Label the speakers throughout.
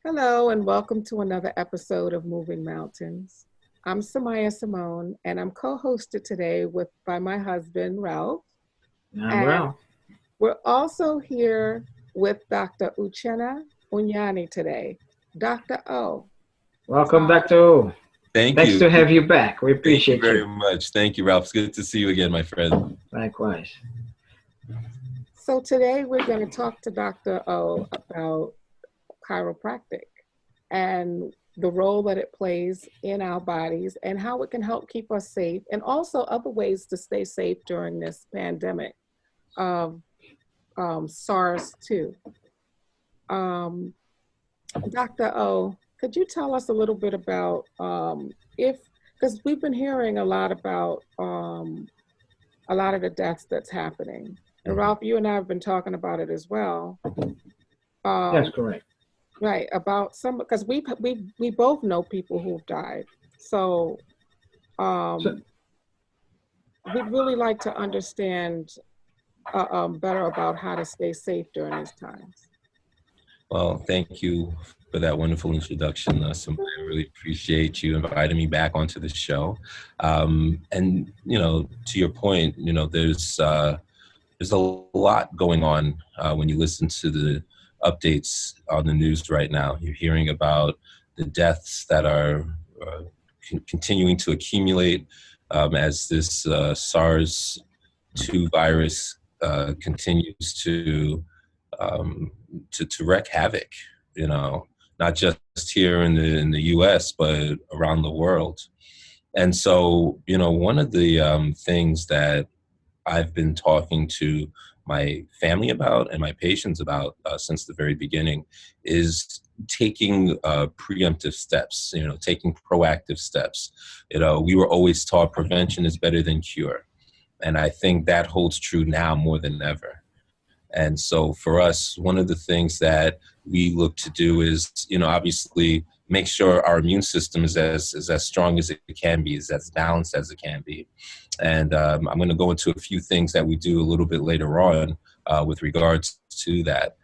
Speaker 1: Hello, and welcome to another episode of Moving Mountains. I'm Sumayyah Simone, and I'm co-hosted today by my husband, Ralph.
Speaker 2: I'm
Speaker 1: And
Speaker 2: well.
Speaker 1: we're also here with Dr. Uchenna Onyeani today. Dr. O.
Speaker 2: Welcome,
Speaker 1: So,
Speaker 2: Dr. O.
Speaker 3: Thank
Speaker 2: Nice
Speaker 3: you.
Speaker 2: to have you back. We
Speaker 3: Thank you
Speaker 2: appreciate
Speaker 3: very
Speaker 2: you.
Speaker 3: much. Thank you, Ralph. It's good to see you again, my friend.
Speaker 2: Likewise.
Speaker 1: so today we're going to talk to Dr. O about chiropractic and the role that it plays in our bodies and how it can help keep us safe, and also other ways to stay safe during this pandemic of SARS-2. Um, Dr. O, could you tell us a little bit about because we've been hearing a lot about a lot of the deaths that's happening. And Ralph, you and I have been talking about it as well.
Speaker 2: That's correct.
Speaker 1: Right, about some, because we both know people who've died. So
Speaker 2: So,
Speaker 1: we'd really like to understand better about how to stay safe during these times.
Speaker 3: Well, thank you for that wonderful introduction, Samaya. I really appreciate you inviting me back onto the show. And to your point, there's a lot going on when you listen to the updates on the news right now. You're hearing about the deaths that are continuing to accumulate as this SARS-2 virus continues to wreak havoc. Not just here in the U.S. but around the world. And so, one of the things that I've been talking to my family about and my patients about since the very beginning is taking preemptive steps, taking proactive steps. We were always taught prevention is better than cure. And I think that holds true now more than ever. And so for us, one of the things that we look to do is, obviously make sure our immune system is as strong as it can be, is as balanced as it can be. And I'm going to go into a few things that we do a little bit later on with regards to that.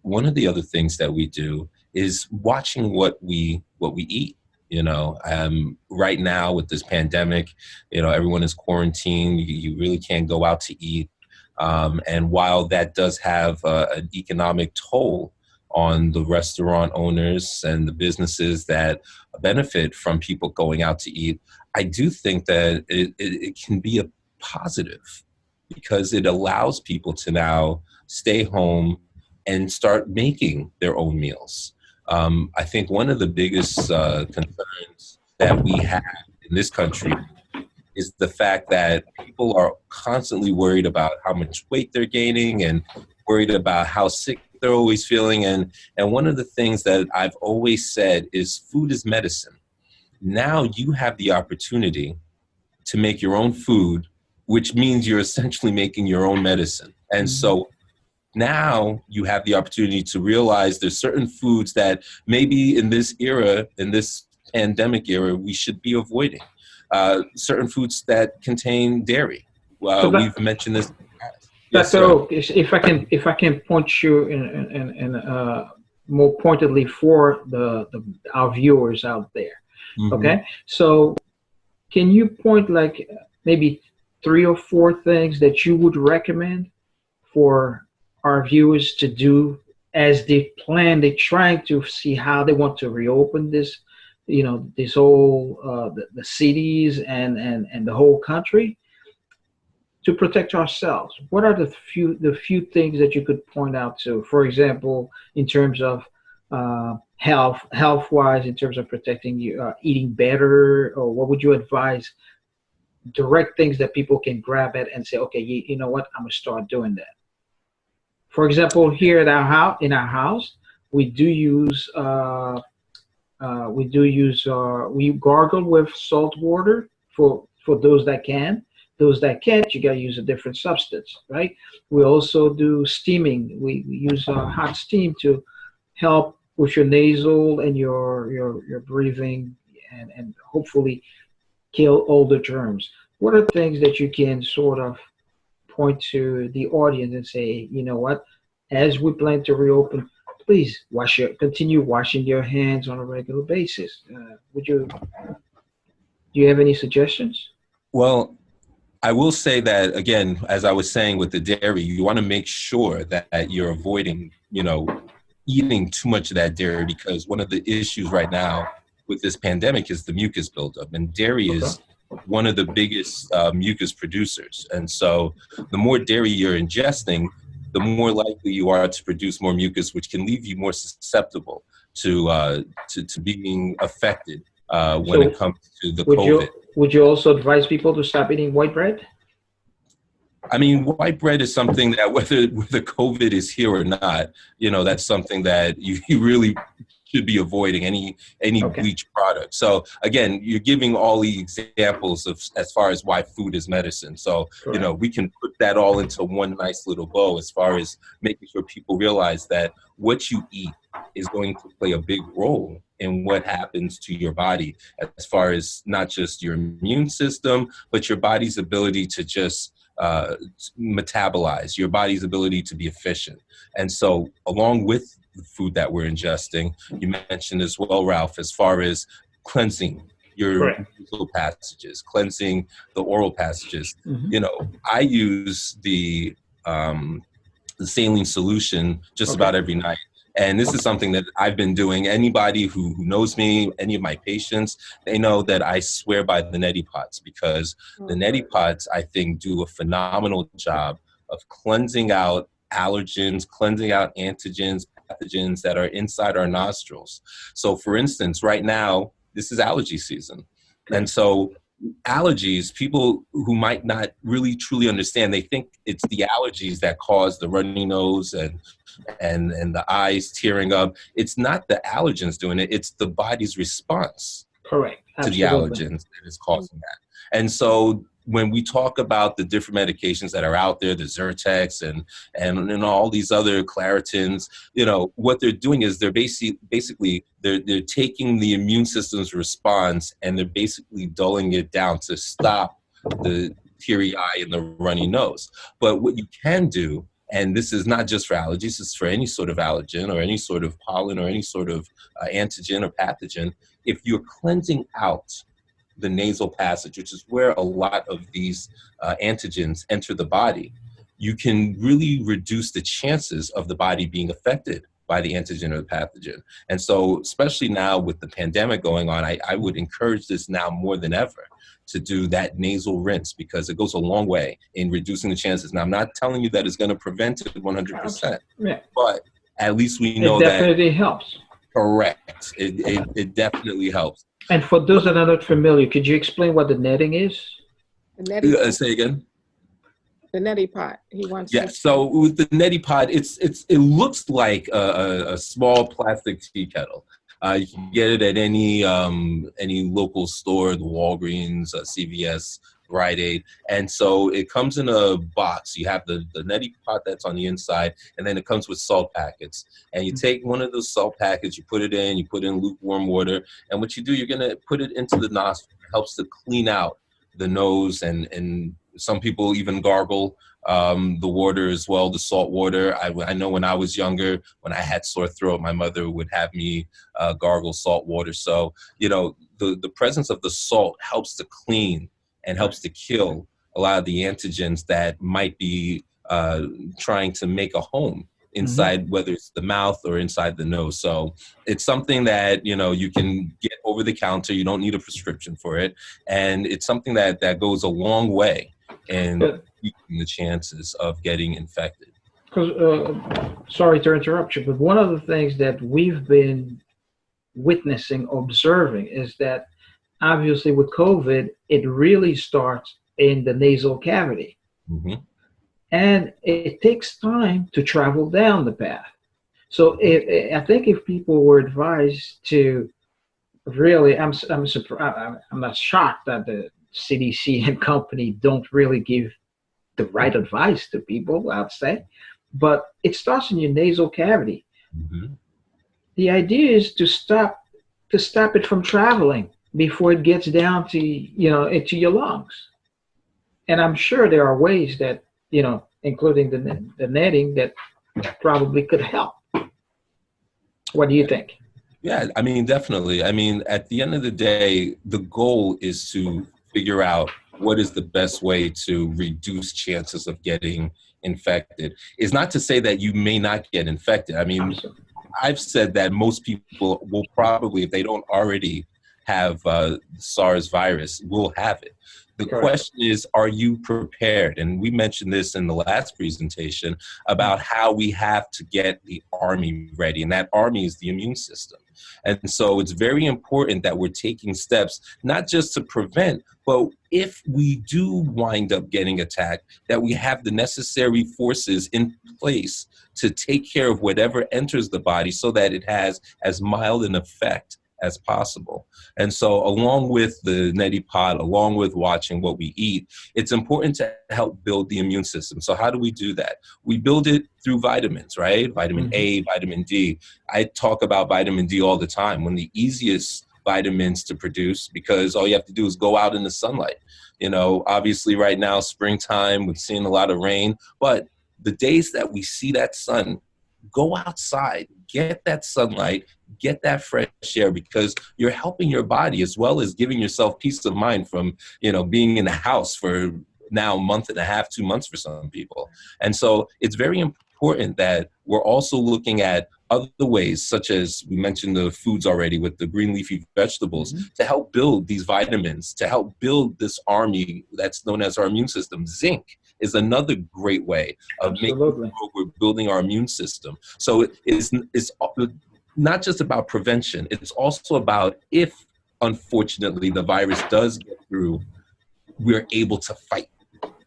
Speaker 3: One of the other things that we do is watching what we eat. Right now with this pandemic, everyone is quarantined. You really can't go out to eat. And while that does have an economic toll on the restaurant owners and the businesses that benefit from people going out to eat, I do think that it can be a positive because it allows people to now stay home and start making their own meals. I think one of the biggest concerns that we have in this country is the fact that people are constantly worried about how much weight they're gaining and worried about how sick they're always feeling. And one of the things that I've always said is food is medicine. Now you have the opportunity to make your own food, which means you're essentially making your own medicine. And so now you have the opportunity to realize there's certain foods that maybe in this era, in this pandemic era, we should be avoiding. Certain foods that contain dairy. We've mentioned this. Yes,
Speaker 2: Dr.
Speaker 3: sir.
Speaker 2: O, if I can point you in more pointedly for our viewers out there.
Speaker 3: Mm-hmm.
Speaker 2: Okay, so can you point like maybe 3 or 4 things that you would recommend for our viewers to do as they plan? They're trying to see how they want to reopen this, this whole the cities and the whole country to protect ourselves. What are the few things that you could point out to? For example, in terms of health wise, in terms of protecting you, eating better, or what would you advise? Direct things that people can grab at and say, okay, you know what, I'm gonna start doing that. For example, here at in our house, we gargle with salt water for those that can. Those that can't, you gotta use a different substance, right? We also do steaming. We use hot steam to help with your nasal and your breathing and hopefully kill all the germs. What are things that you can sort of point to the audience and say, you know what, as we plan to reopen, please continue washing your hands on a regular basis. Do you have any suggestions?
Speaker 3: Well, I will say that, again, as I was saying with the dairy, you want to make sure that you're avoiding, eating too much of that dairy, because one of the issues right now with this pandemic is the mucus buildup, and dairy is one of the biggest mucus producers. And so the more dairy you're ingesting, the more likely you are to produce more mucus, which can leave you more susceptible to being affected when it comes to the COVID.
Speaker 2: Would you also advise people to stop eating white bread?
Speaker 3: I mean, white bread is something that whether COVID is here or not, that's something that you really should be avoiding, any bleach product. So again, you're giving all the examples of as far as why food is medicine. So, we can put that all into one nice little bow as far as making sure people realize that what you eat is going to play a big role in what happens to your body, as far as not just your immune system, but your body's ability to just metabolize, your body's ability to be efficient. And so along with the food that we're ingesting, you mentioned as well, Ralph, as far as cleansing your nasal passages, cleansing the oral passages. I use the saline solution just about every night. And this is something that I've been doing. Anybody who knows me, any of my patients, they know that I swear by the Neti Pots, because the Neti Pots, I think, do a phenomenal job of cleansing out allergens, cleansing out antigens, pathogens that are inside our nostrils. So for instance, right now, this is allergy season. And so allergies, people who might not really truly understand, they think it's the allergies that cause the runny nose and the eyes tearing up. It's not the allergens doing it, it's the body's response to the allergens that is causing that. And so when we talk about the different medications that are out there, the Zyrtex and all these other Claritins, what they're doing is they're basically they're taking the immune system's response and they're basically dulling it down to stop the teary eye and the runny nose. But what you can do, and this is not just for allergies, it's for any sort of allergen or any sort of pollen or any sort of antigen or pathogen, if you're cleansing out the nasal passage, which is where a lot of these antigens enter the body, you can really reduce the chances of the body being affected by the antigen or the pathogen. And so, especially now with the pandemic going on, I would encourage this now more than ever to do that nasal rinse, because it goes a long way in reducing the chances. Now, I'm not telling you that it's going to prevent it 100%, but at least we know that it
Speaker 2: definitely helps.
Speaker 3: Correct. It definitely helps.
Speaker 2: And for those that are not familiar, could you explain what the netting is?
Speaker 3: Say again.
Speaker 1: The Neti Pot. He wants.
Speaker 3: Yes. So with the Neti Pot, it looks like a small plastic tea kettle. You can get it at any local store, the Walgreens, CVS, Rite Aid. And so it comes in a box. You have the Neti Pot that's on the inside, and then it comes with salt packets. And you take one of those salt packets, you put it in lukewarm water, and what you do, you're going to put it into the nostril. It helps to clean out the nose, and some people even gargle the water as well, the salt water. I know when I was younger, when I had sore throat, my mother would have me gargle salt water. So, the presence of the salt helps to clean and helps to kill a lot of the antigens that might be trying to make a home inside, whether it's the mouth or inside the nose. So it's something that, you can get over the counter. You don't need a prescription for it. And it's something that goes a long way in reducing the chances of getting infected.
Speaker 2: Sorry to interrupt you, but one of the things that we've been witnessing, observing, is that obviously with COVID, it really starts in the nasal cavity. And it takes time to travel down the path. So I think if people were advised to really, I'm not shocked that the CDC and company don't really give the right advice to people, I'd say, but it starts in your nasal cavity. The idea is to stop it from traveling before it gets down to, into your lungs. And I'm sure there are ways that, including the netting, that probably could help. What do you think?
Speaker 3: Yeah, I mean, definitely. I mean, at the end of the day, the goal is to figure out what is the best way to reduce chances of getting infected. It's not to say that you may not get infected. I mean,
Speaker 2: Absolutely.
Speaker 3: I've said that most people will probably, if they don't already have SARS virus, will have it. The
Speaker 2: Correct.
Speaker 3: question is, are you prepared? And we mentioned this in the last presentation about how we have to get the army ready. And that army is the immune system. And so it's very important that we're taking steps, not just to prevent, but if we do wind up getting attacked, that we have the necessary forces in place to take care of whatever enters the body so that it has as mild an effect as possible. And so along with the Neti Pot, along with watching what we eat, it's important to help build the immune system. So how do we do that? We build it through vitamins, right? Vitamin A, vitamin D. I talk about vitamin D all the time. One of the easiest vitamins to produce, because all you have to do is go out in the sunlight. You know, obviously right now, springtime, we're seeing a lot of rain, but the days that we see that sun, go outside, get that sunlight, get that fresh air, because you're helping your body as well as giving yourself peace of mind from, you know, being in the house for now a month and a half, 2 months for some people. And so it's very important that we're also looking at other ways, such as we mentioned the foods already with the green leafy vegetables, to help build these vitamins, to help build this army that's known as our immune system. Zinc is another great way of making sure we're building our immune system. So it's not just about prevention. It's also about, if unfortunately the virus does get through, we're able to fight.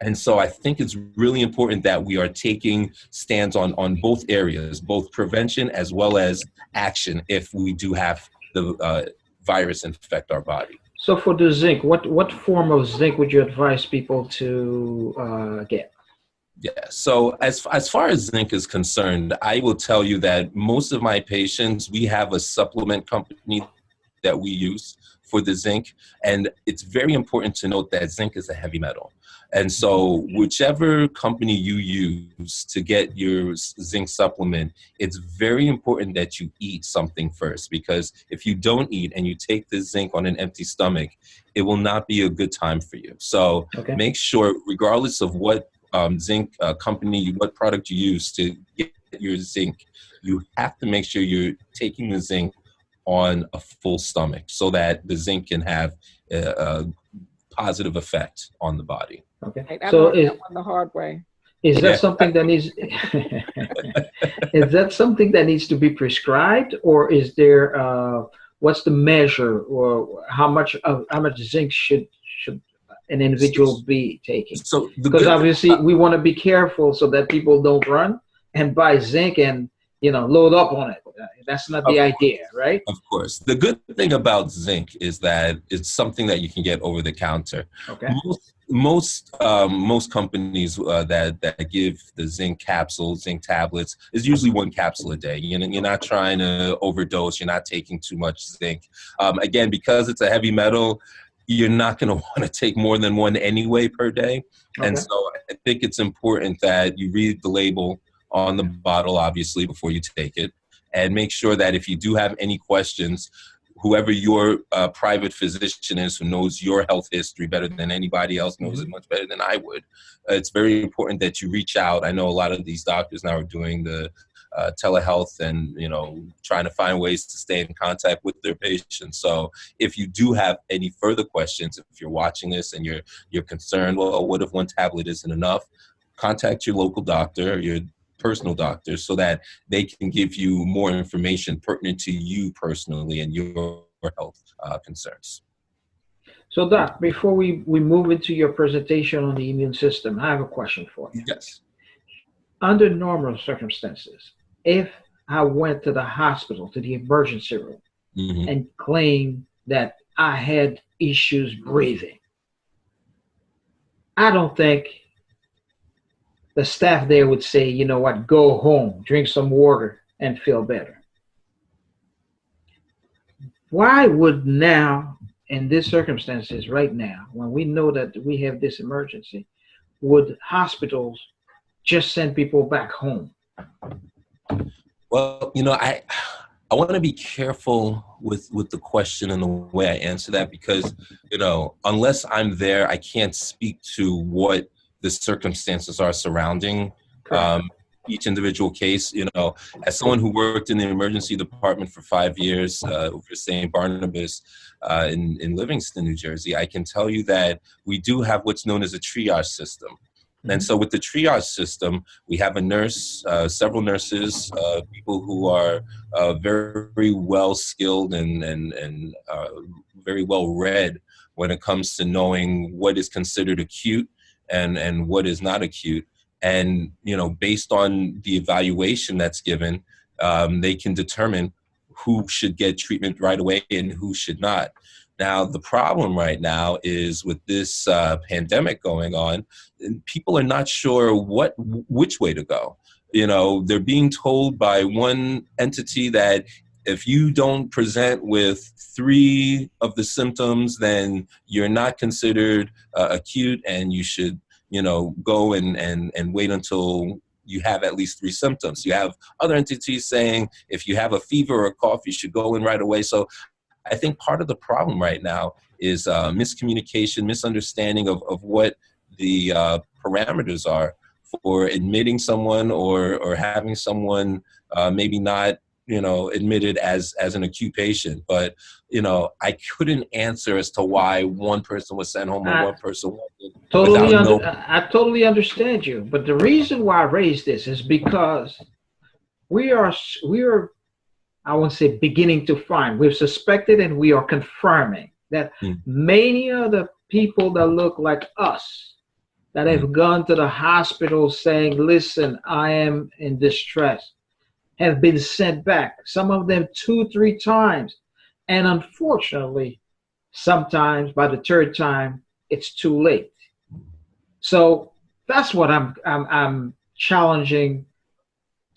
Speaker 3: And so I think it's really important that we are taking stands on both areas, both prevention as well as action, if we do have the virus infect our body.
Speaker 2: So for the zinc, what form of zinc would you advise people to get?
Speaker 3: Yeah, so as far as zinc is concerned, I will tell you that most of my patients, we have a supplement company that we use for the zinc. And it's very important to note that zinc is a heavy metal. And so whichever company you use to get your zinc supplement, it's very important that you eat something first, because if you don't eat and you take the zinc on an empty stomach, it will not be a good time for you. So make sure, regardless of what zinc company, what product you use to get your zinc, you have to make sure you're taking the zinc on a full stomach so that the zinc can have a positive effect on the body.
Speaker 1: Okay. So is that one the hard way?
Speaker 2: Is that something that needs is that something that needs to be prescribed, or is there what's the measure, or how much zinc should an individual be taking? So because obviously we want to be careful so that people don't run and buy zinc and load up on it. That's not the idea, right?
Speaker 3: Of course. The good thing about zinc is that it's something that you can get over the counter.
Speaker 2: Okay.
Speaker 3: Most companies that give the zinc capsules, zinc tablets, is usually 1 capsule a day. You're not trying to overdose. You're not taking too much zinc. Again, because it's a heavy metal, you're not going to want to take more than 1 anyway per day. And so I think it's important that you read the label on the bottle, obviously, before you take it, and make sure that if you do have any questions, whoever your private physician is, who knows your health history better than anybody else, knows it much better than I would, it's very important that you reach out. I know a lot of these doctors now are doing the telehealth and trying to find ways to stay in contact with their patients. So if you do have any further questions, if you're watching this and you're concerned, well, what if 1 tablet isn't enough? Contact your local doctor, your personal doctor, so that they can give you more information pertinent to you personally and your health concerns.
Speaker 2: So Doc, before we move into your presentation on the immune system, I have a question for you.
Speaker 3: Yes.
Speaker 2: Under normal circumstances, if I went to the hospital, to the emergency room, and claimed that I had issues breathing, I don't think the staff there would say, you know what, go home, drink some water, and feel better. Why would now, in these circumstances right now, when we know that we have this emergency, would hospitals just send people back home?
Speaker 3: Well, I want to be careful with the question and the way I answer that, because, unless I'm there, I can't speak to what the circumstances are surrounding each individual case. As someone who worked in the emergency department for 5 years over St. Barnabas in Livingston, New Jersey, I can tell you that we do have what's known as a triage system. And so with the triage system, we have a nurse, several nurses, people who are very well skilled and very well read when it comes to knowing what is considered acute and what is not acute. And, based on the evaluation that's given, they can determine who should get treatment right away and who should not. Now, the problem right now is with this pandemic going on, people are not sure which way to go. They're being told by one entity that if you don't present with 3 of the symptoms, then you're not considered acute, and you should, go and wait until you have at least 3 symptoms. You have other entities saying if you have a fever or a cough, you should go in right away. So I think part of the problem right now is miscommunication, misunderstanding of what the parameters are for admitting someone or having someone maybe not, admitted as an acute patient. But, I couldn't answer as to why one person was sent home or one person wasn't.
Speaker 2: I totally understand you. But the reason why I raised this is because we are I won't say beginning to find, we've suspected and we are confirming that many of the people that look like us that have gone to the hospital saying, listen, I am in distress, have been sent back, some of them 2-3 times. And unfortunately, sometimes by the 3rd time, it's too late. So that's what I'm challenging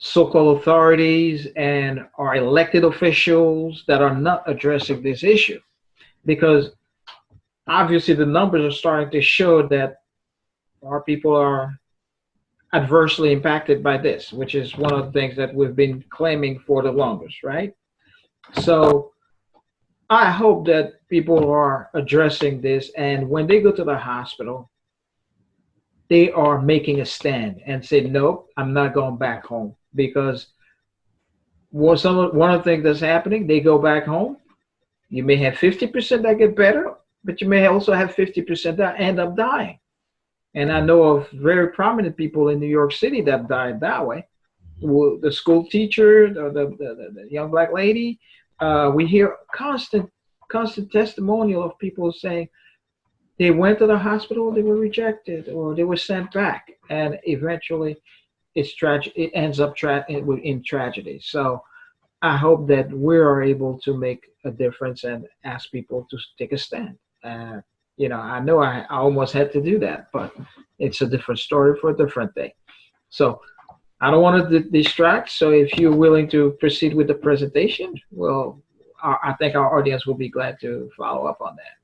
Speaker 2: so-called authorities and our elected officials that are not addressing this issue, because obviously the numbers are starting to show that our people are adversely impacted by this, which is one of the things that we've been claiming for the longest, right? So I hope that people are addressing this, and when they go to the hospital, they are making a stand and say, nope, I'm not going back home. Because one of the things that's happening, they go back home. You may have 50% that get better, but you may also have 50% that end up dying. And I know of very prominent people in New York City that died that way. The school teacher, the young black lady. We hear constant testimonial of people saying they went to the hospital, they were rejected, or they were sent back, and eventually it's tragic. It ends up in tragedy. So I hope that we are able to make a difference and ask people to take a stand. I know I almost had to do that, but it's a different story for a different day. So I don't want to distract. So if you're willing to proceed with the presentation, well, I think our audience will be glad to follow up on that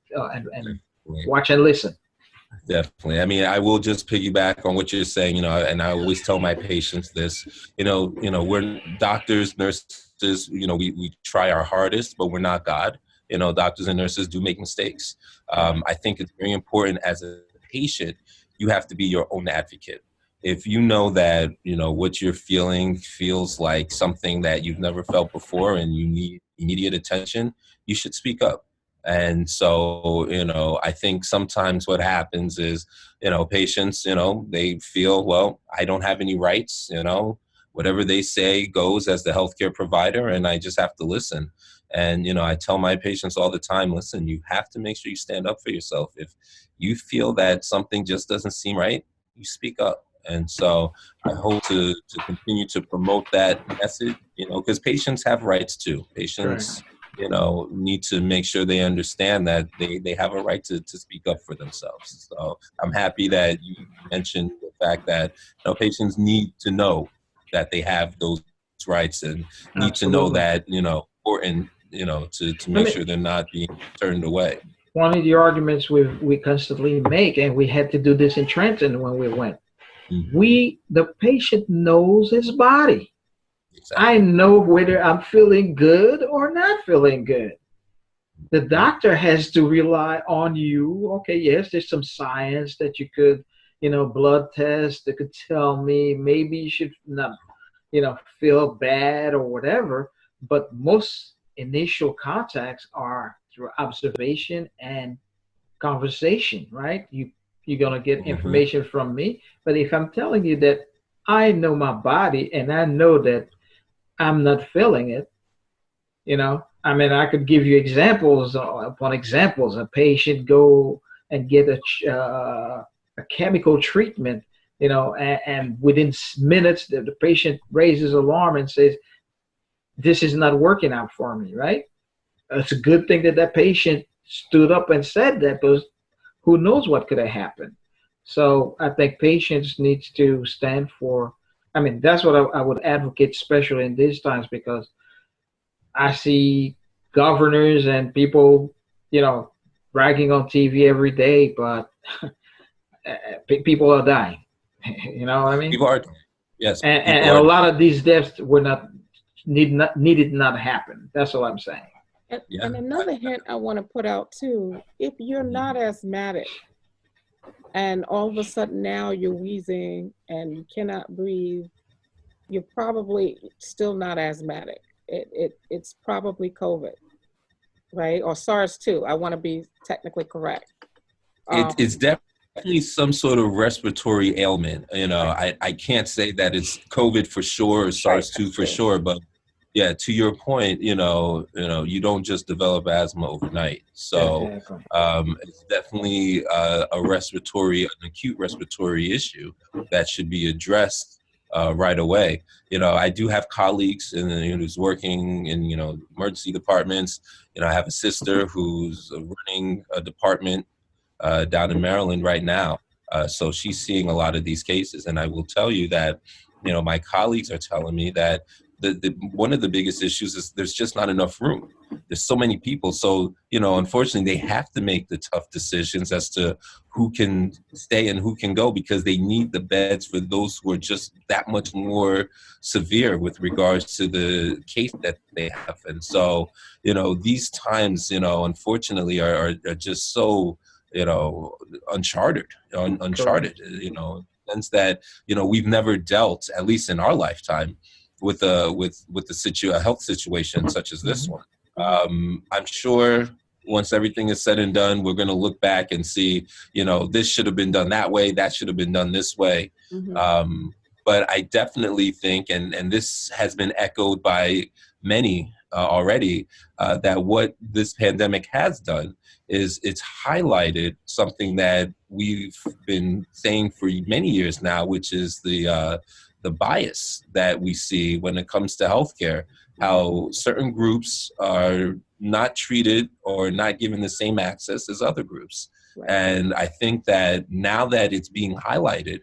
Speaker 2: and watch and listen.
Speaker 3: Definitely. I mean, I will just piggyback on what you're saying, and I always tell my patients this, we're doctors, nurses, we try our hardest, but we're not God. Doctors and nurses do make mistakes. I think it's very important as a patient, you have to be your own advocate. If you know that, what you're feeling feels like something that you've never felt before and you need immediate attention, you should speak up. And so, I think sometimes what happens is, patients, they feel, well, I don't have any rights, whatever they say goes as the healthcare provider, and I just have to listen. And, I tell my patients all the time, listen, you have to make sure you stand up for yourself. If you feel that something just doesn't seem right, you speak up. And so I hope to continue to promote that message, because patients have rights too. Patients, need to make sure they understand that they have a right to speak up for themselves. So I'm happy that you mentioned the fact that patients need to know that they have those rights and need to know that, important, to make sure they're not being turned away.
Speaker 2: One of the arguments we constantly make, and we had to do this in Trenton when we went, the patient knows his body. I know whether I'm feeling good or not feeling good. The doctor has to rely on you. Okay, yes, there's some science that you could, blood test that could tell me maybe you should not, feel bad or whatever. But most initial contacts are through observation and conversation, right? You're gonna get
Speaker 3: Hmm.
Speaker 2: information from me. But if I'm telling you that I know my body and I know that I'm not feeling it, I mean, I could give you examples upon examples. A patient go and get a chemical treatment, and within minutes, the patient raises alarm and says, "This is not working out for me." Right? It's a good thing that that patient stood up and said that, because who knows what could have happened. So I think patients needs to stand for. I mean, that's what I would advocate, especially in these times, because I see governors and people, bragging on TV every day, but people are dying. You know what I mean?
Speaker 3: People are, yes,
Speaker 2: And
Speaker 3: people
Speaker 2: a
Speaker 3: are,
Speaker 2: lot of these deaths were not needed not happen. That's all I'm saying.
Speaker 3: yeah.
Speaker 1: And another hint I want to put out too, if you're
Speaker 3: Mhm.
Speaker 1: not asthmatic and all of a sudden now you're wheezing and you cannot breathe, you're probably still not asthmatic. It's probably COVID, right? Or SARS too. I want to be technically correct.
Speaker 3: It's
Speaker 1: Um,
Speaker 3: definitely some sort of respiratory ailment.
Speaker 1: right,
Speaker 3: I can't say that it's COVID for sure or
Speaker 1: right,
Speaker 3: SARS-2
Speaker 1: that's
Speaker 3: for
Speaker 1: true.
Speaker 3: sure, but yeah, to your point, you don't just develop asthma overnight. So
Speaker 2: Exactly.
Speaker 3: it's definitely an acute respiratory issue that should be addressed right away. I do have colleagues who's working in emergency departments. I have a sister who's running a department down in Maryland right now. So she's seeing a lot of these cases. And I will tell you that, my colleagues are telling me that one of the biggest issues is there's just not enough room. There's so many people. So, unfortunately, they have to make the tough decisions as to who can stay and who can go, because they need the beds for those who are just that much more severe with regards to the case that they have. And so, these times, unfortunately, are just so uncharted,
Speaker 2: Correct.
Speaker 3: in the sense that, we've never dealt, at least in our lifetime, with a health situation such as this
Speaker 2: Hmm.
Speaker 3: one.
Speaker 1: Mhm.
Speaker 3: I'm sure once everything is said and done, we're going to look back and see, this should have been done that way, that should have been done this way.
Speaker 1: Mhm.
Speaker 3: Um, but I definitely think, and this has been echoed by many already, that what this pandemic has done is it's highlighted something that we've been saying for many years now, which is the bias that we see when it comes to healthcare. How certain groups are not treated or not given the same access as other groups.
Speaker 1: Right.
Speaker 3: And I think that now that it's being highlighted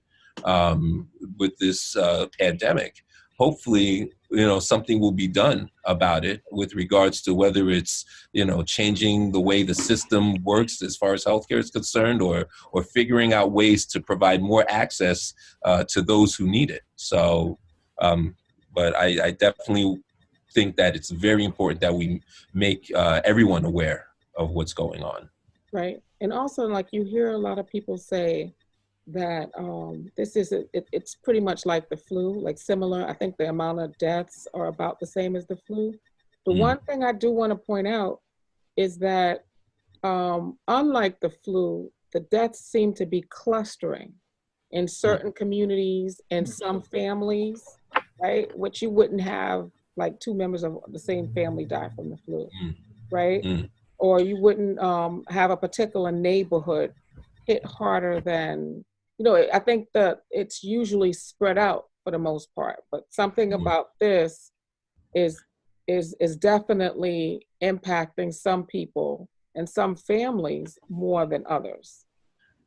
Speaker 3: with this pandemic, hopefully, something will be done about it with regards to whether it's, changing the way the system works as far as healthcare is concerned, or figuring out ways to provide more access to those who need it. So, but I definitely think that it's very important that we make everyone aware of what's going on.
Speaker 1: Right. And also, like you hear a lot of people say that this is it's pretty much like the flu, like similar. I think the amount of deaths are about the same as the flu. The
Speaker 3: Mm,
Speaker 1: one thing I do want to point out is that unlike the flu, the deaths seem to be clustering in
Speaker 3: mm,
Speaker 1: certain communities and some families, right? Which you wouldn't have like two members of the same family die from the flu,
Speaker 3: mm,
Speaker 1: right?
Speaker 3: mm.
Speaker 1: Or you wouldn't have a particular neighborhood hit harder than, I think that it's usually spread out for the most part, but something
Speaker 3: Mm.
Speaker 1: about this is is definitely impacting some people and some families more than others.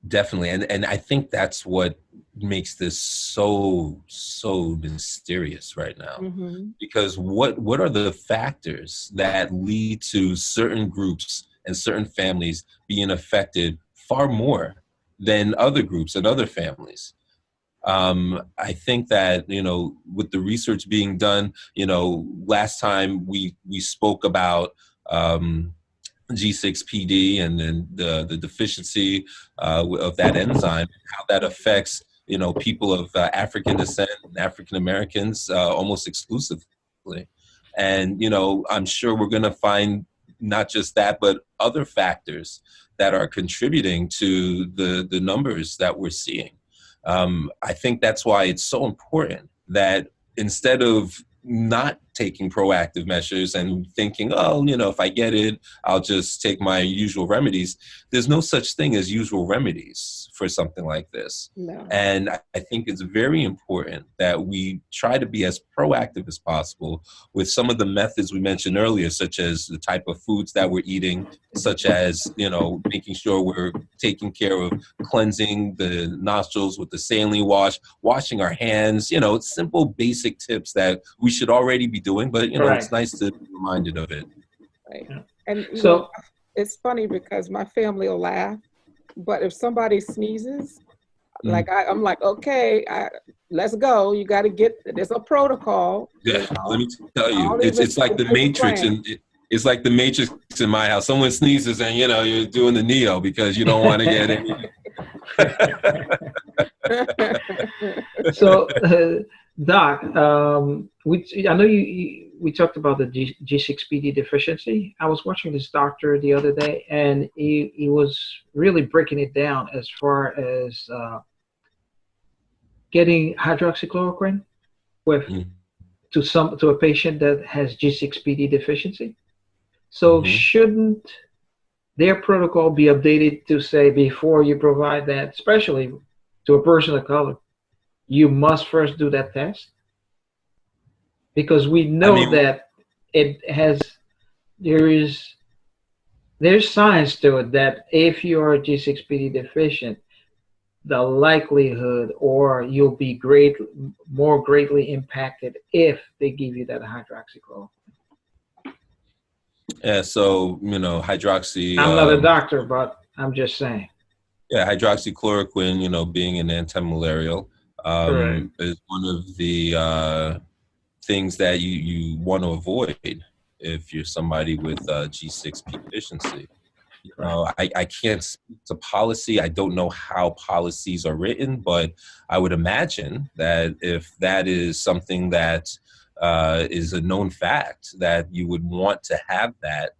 Speaker 3: Definitely, and I think that's what makes this so mysterious right now.
Speaker 1: Mm-hmm.
Speaker 3: Because what are the factors that lead to certain groups and certain families being affected far more than other groups and other families? I think that, with the research being done, last time we spoke about G6PD and then the deficiency of that enzyme, how that affects, people of African descent, African Americans, almost exclusively. And, I'm sure we're going to find not just that, but other factors that are contributing to the numbers that we're seeing. I think that's why it's so important that instead of not taking proactive measures and thinking, oh, if I get it, I'll just take my usual remedies. There's no such thing as usual remedies for something like this.
Speaker 1: No.
Speaker 3: And I think it's very important that we try to be as proactive as possible with some of the methods we mentioned earlier, such as the type of foods that we're eating, such as, making sure we're taking care of cleansing the nostrils with the saline wash, washing our hands, simple basic tips that we should already be doing, but
Speaker 2: Right.
Speaker 3: It's nice to be reminded of it.
Speaker 1: Right. And
Speaker 2: So
Speaker 1: it's funny because my family will laugh, but if somebody sneezes, like I'm like, okay, let's go. You got to there's a protocol.
Speaker 3: Yeah, let me tell you,
Speaker 1: All these
Speaker 3: it's like the Matrix,
Speaker 1: plans.
Speaker 3: and it's like the Matrix in my house. Someone sneezes, and you're doing the Neo because you don't want to get any.
Speaker 2: So, Doc, I know we talked about the G6PD deficiency. I was watching this doctor the other day, and he was really breaking it down as far as getting hydroxychloroquine to a patient that has G6PD deficiency. So shouldn't their protocol be updated to say, before you provide that, especially to a person of color, you must first do that test? Because we know that there's science to it, that if you're G6PD deficient, the likelihood, or you'll be more greatly impacted if they give you that hydroxychloroquine.
Speaker 3: Yeah, so hydroxy.
Speaker 2: I'm not a doctor, but I'm just saying.
Speaker 3: Yeah, hydroxychloroquine, being an antimalarial, is one of the things that you want to avoid if you're somebody with G6P deficiency. I can't speak to policy. I don't know how policies are written, but I would imagine that if that is something that is a known fact, that you would want to have that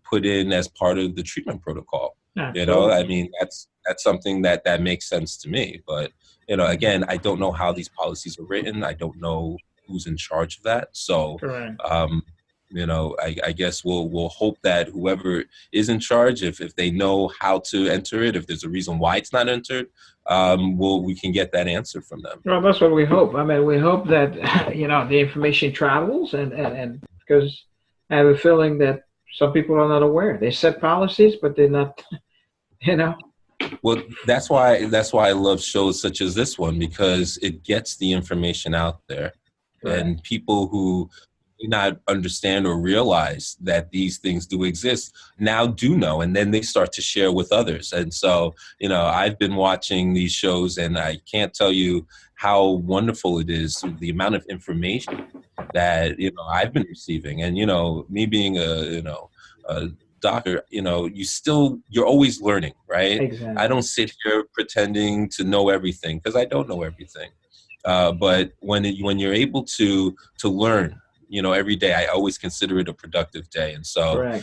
Speaker 3: put in as part of the treatment protocol.
Speaker 2: Absolutely.
Speaker 3: That's something that makes sense to me. But again, I don't know how these policies are written. I don't know who's in charge of that. So I guess we'll hope that whoever is in charge, if they know how to enter it, if there's a reason why it's not entered, we can get that answer from them.
Speaker 2: Well, that's what we hope. I mean, we hope that the information travels, and because I have a feeling that some people are not aware. They set policies, but they're not.
Speaker 3: Well, that's why I love shows such as this one, because it gets the information out there, and people who do not understand or realize that these things do exist now do know, and then they start to share with others. And so, I've been watching these shows, and I can't tell you how wonderful it is, the amount of information that I've been receiving. And me being a doctor, you're always learning, right?
Speaker 2: Exactly.
Speaker 3: I don't sit here pretending to know everything, because I don't know everything. But when you're able to learn, every day, I always consider it a productive day. And so,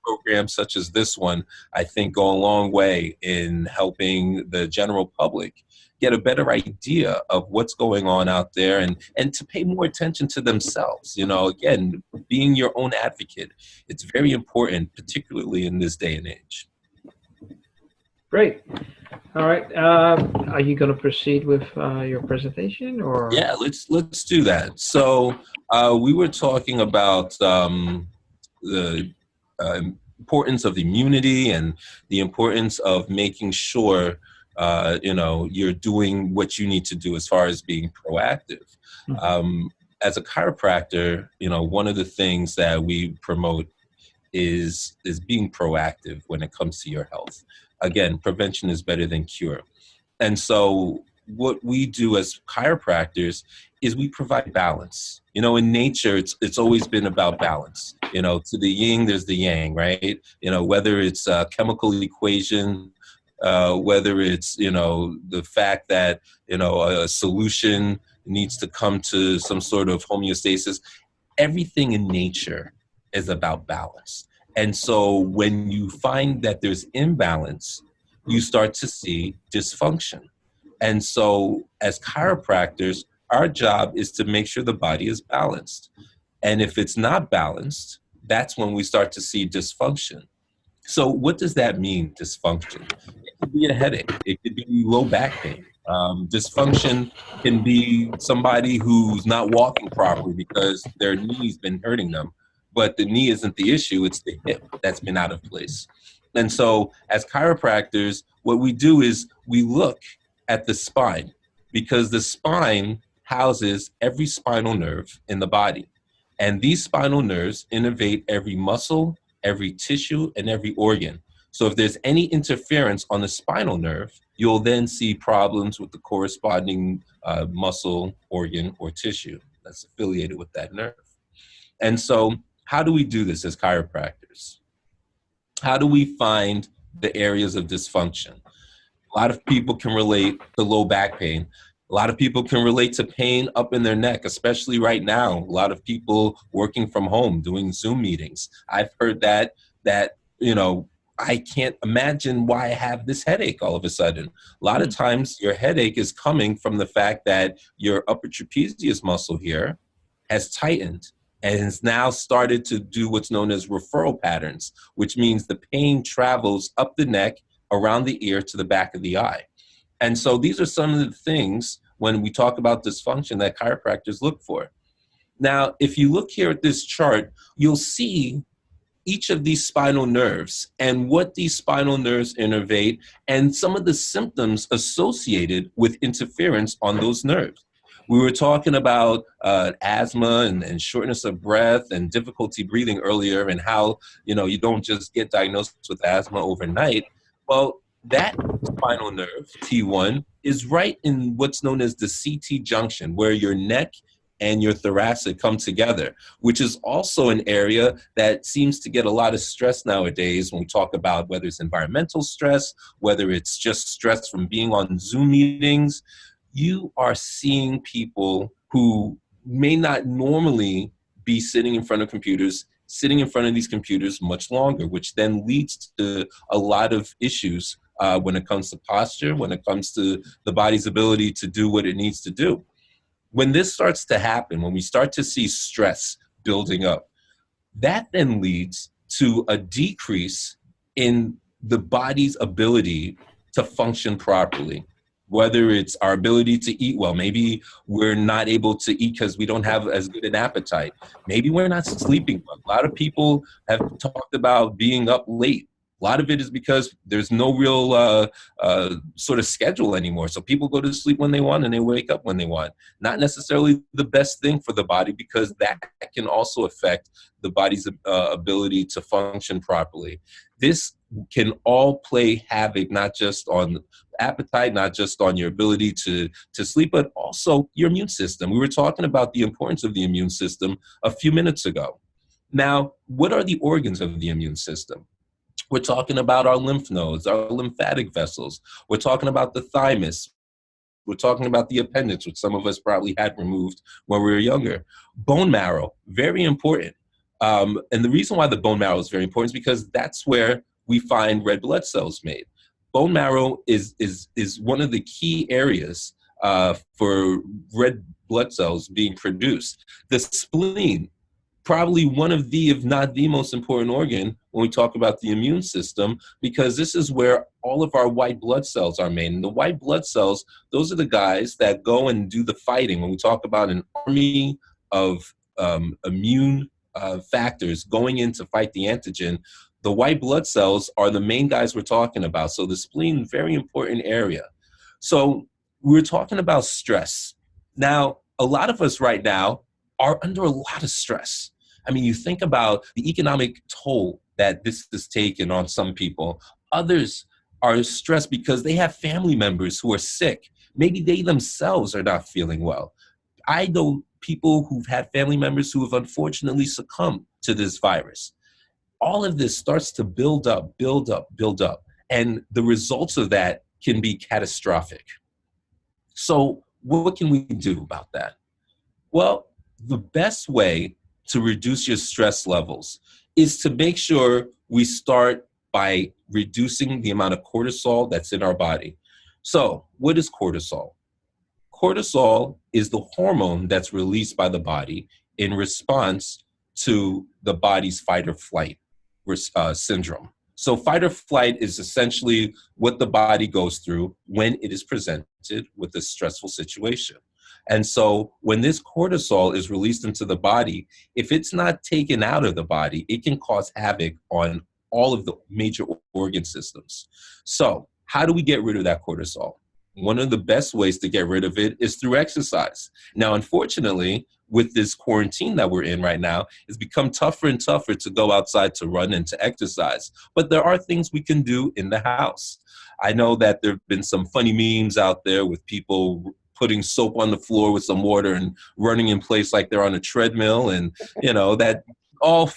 Speaker 3: programs such as this one, I think, go a long way in helping the general public get a better idea of what's going on out there, and to pay more attention to themselves. Again, being your own advocate, it's very important, particularly in this day and age.
Speaker 2: Great. All right. Are you going to proceed with your presentation, or?
Speaker 3: Yeah, let's do that. So we were talking about the importance of immunity, and the importance of making sure you're doing what you need to do as far as being proactive. As a chiropractor, one of the things that we promote is being proactive when it comes to your health. Again, prevention is better than cure. And so what we do as chiropractors is we provide balance. You know, in nature, it's always been about balance. You know, to the yin, there's the yang, right? You know, whether it's a chemical equation, whether it's, you know, the fact that, you know, a solution needs to come to some sort of homeostasis, everything in nature is about balance. And so when you find that there's imbalance, you start to see dysfunction. And so as chiropractors, our job is to make sure the body is balanced. And if it's not balanced, that's when we start to see dysfunction. So what does that mean, dysfunction? It could be a headache. It could be low back pain. Dysfunction can be somebody who's not walking properly because their knee's been hurting them. But the knee isn't the issue, it's the hip that's been out of place. And so as chiropractors, what we do is we look at the spine, because the spine houses every spinal nerve in the body. And these spinal nerves innervate every muscle, every tissue, and every organ. So if there's any interference on the spinal nerve, you'll then see problems with the corresponding muscle, organ, or tissue that's affiliated with that nerve. And so how do we do this as chiropractors? How do we find the areas of dysfunction? A lot of people can relate to low back pain. A lot of people can relate to pain up in their neck, especially right now. A lot of people working from home, doing Zoom meetings. I've heard that, you know, I can't imagine why I have this headache all of a sudden. A lot of times your headache is coming from the fact that your upper trapezius muscle here has tightened and has now started to do what's known as referral patterns, which means the pain travels up the neck, around the ear to the back of the eye. And so these are some of the things when we talk about dysfunction that chiropractors look for. Now, if you look here at this chart, you'll see each of these spinal nerves and what these spinal nerves innervate and some of the symptoms associated with interference on those nerves. We were talking about asthma and shortness of breath and difficulty breathing earlier, and how, you know, you don't just get diagnosed with asthma overnight. Well, that spinal nerve, T1, is right in what's known as the CT junction, where your neck and your thoracic come together, which is also an area that seems to get a lot of stress nowadays when we talk about whether it's environmental stress, whether it's just stress from being on Zoom meetings. You are seeing people who may not normally be sitting in front of computers, sitting in front of these computers much longer, which then leads to a lot of issues when it comes to posture, when it comes to the body's ability to do what it needs to do. When this starts to happen, when we start to see stress building up, that then leads to a decrease in the body's ability to function properly. Whether it's our ability to eat well, maybe we're not able to eat because we don't have as good an appetite. Maybe we're not sleeping well. A lot of people have talked about being up late. A lot of it is because there's no real sort of schedule anymore. So people go to sleep when they want and they wake up when they want. Not necessarily the best thing for the body, because that can also affect the body's ability to function properly. This can all play havoc, not just on appetite, not just on your ability to sleep, but also your immune system. We were talking about the importance of the immune system a few minutes ago. Now, what are the organs of the immune system? We're talking about our lymph nodes, our lymphatic vessels. We're talking about the thymus. We're talking about the appendix, which some of us probably had removed when we were younger. Bone marrow, very important. And the reason why the bone marrow is very important is because that's where we find red blood cells made. Bone marrow is one of the key areas for red blood cells being produced. The spleen, probably one of the, if not the most important organ when we talk about the immune system, because this is where all of our white blood cells are made. And the white blood cells, those are the guys that go and do the fighting. When we talk about an army of immune factors going in to fight the antigen, the white blood cells are the main guys we're talking about. So the spleen, very important area. So we're talking about stress. Now, a lot of us right now are under a lot of stress. I mean, you think about the economic toll that this has taken on some people. Others are stressed because they have family members who are sick. Maybe they themselves are not feeling well. I know people who've had family members who have unfortunately succumbed to this virus. All of this starts to build up, build up, build up. And the results of that can be catastrophic. So what can we do about that? Well, the best way to reduce your stress levels is to make sure we start by reducing the amount of cortisol that's in our body. So what is cortisol? Cortisol is the hormone that's released by the body in response to the body's fight or flight syndrome. So fight or flight is essentially what the body goes through when it is presented with a stressful situation. And so when this cortisol is released into the body, if it's not taken out of the body, it can cause havoc on all of the major organ systems. So how do we get rid of that cortisol? One of the best ways to get rid of it is through exercise. Now, unfortunately, with this quarantine that we're in right now, it's become tougher and tougher to go outside to run and to exercise. But there are things we can do in the house. I know that there have been some funny memes out there with people putting soap on the floor with some water and running in place like they're on a treadmill, and that all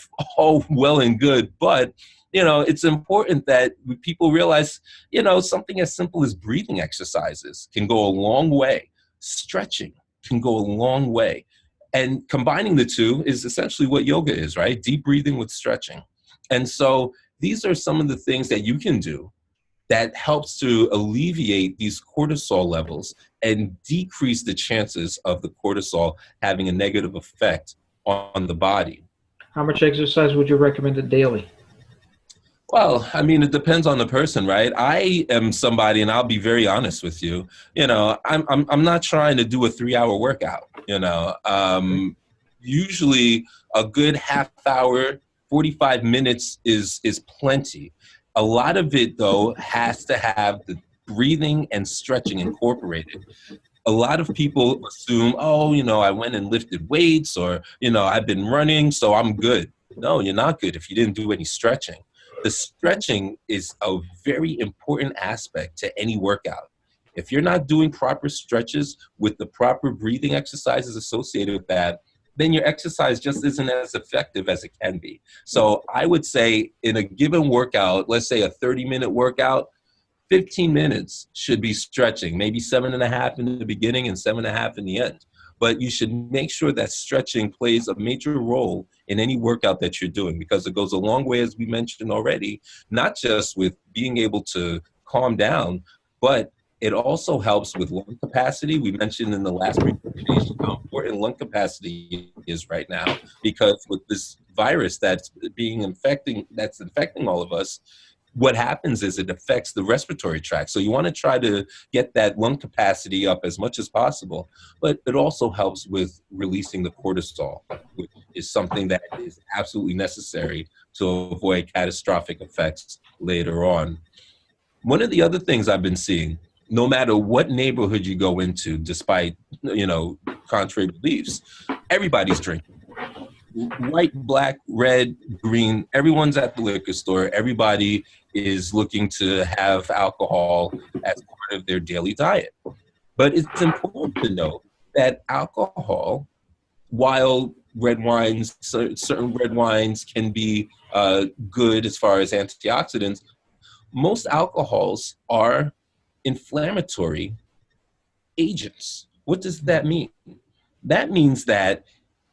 Speaker 3: well and good, but it's important that people realize something as simple as breathing exercises can go a long way. Stretching can go a long way, and combining the two is essentially what yoga is, right? Deep breathing with stretching. And so these are some of the things that you can do that helps to alleviate these cortisol levels and decrease the chances of the cortisol having a negative effect on the body.
Speaker 2: How much exercise would you recommend daily?
Speaker 3: Well, I mean, it depends on the person, right? I am somebody, and I'll be very honest with you. I'm not trying to do a 3-hour workout. Usually a good half hour, 45 minutes is plenty. A lot of it, though, has to have the breathing and stretching incorporated. A lot of people assume, I went and lifted weights, or, I've been running, so I'm good. No, you're not good if you didn't do any stretching. The stretching is a very important aspect to any workout. If you're not doing proper stretches with the proper breathing exercises associated with that, then your exercise just isn't as effective as it can be. So I would say in a given workout, let's say a 30-minute workout, 15 minutes should be stretching, maybe 7.5 in the beginning and 7.5 in the end. But you should make sure that stretching plays a major role in any workout that you're doing, because it goes a long way, as we mentioned already, not just with being able to calm down, but it also helps with lung capacity. We mentioned in the last presentation how important lung capacity is right now, because with this virus that's infecting all of us, what happens is it affects the respiratory tract. So you want to try to get that lung capacity up as much as possible, but it also helps with releasing the cortisol, which is something that is absolutely necessary to avoid catastrophic effects later on. One of the other things I've been seeing, no matter what neighborhood you go into, despite, contrary beliefs, everybody's drinking. White, black, red, green, everyone's at the liquor store. Everybody is looking to have alcohol as part of their daily diet. But it's important to note that alcohol, while red wines, certain red wines can be good as far as antioxidants, most alcohols are inflammatory agents. What does that mean? That means that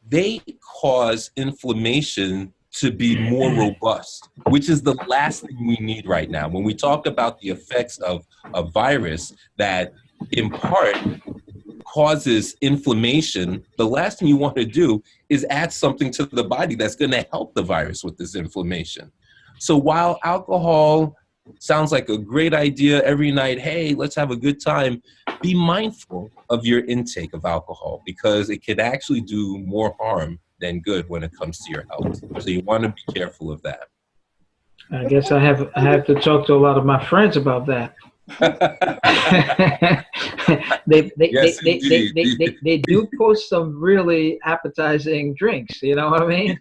Speaker 3: they cause inflammation to be more robust, which is the last thing we need right now. When we talk about the effects of a virus that in part causes inflammation, the last thing you want to do is add something to the body that's going to help the virus with this inflammation. So while alcohol sounds like a great idea every night, hey, let's have a good time, be mindful of your intake of alcohol, because it can actually do more harm than good when it comes to your health. So you want to be careful of that.
Speaker 2: I guess I have to talk to a lot of my friends about that. They do post some really appetizing drinks, you know what I mean?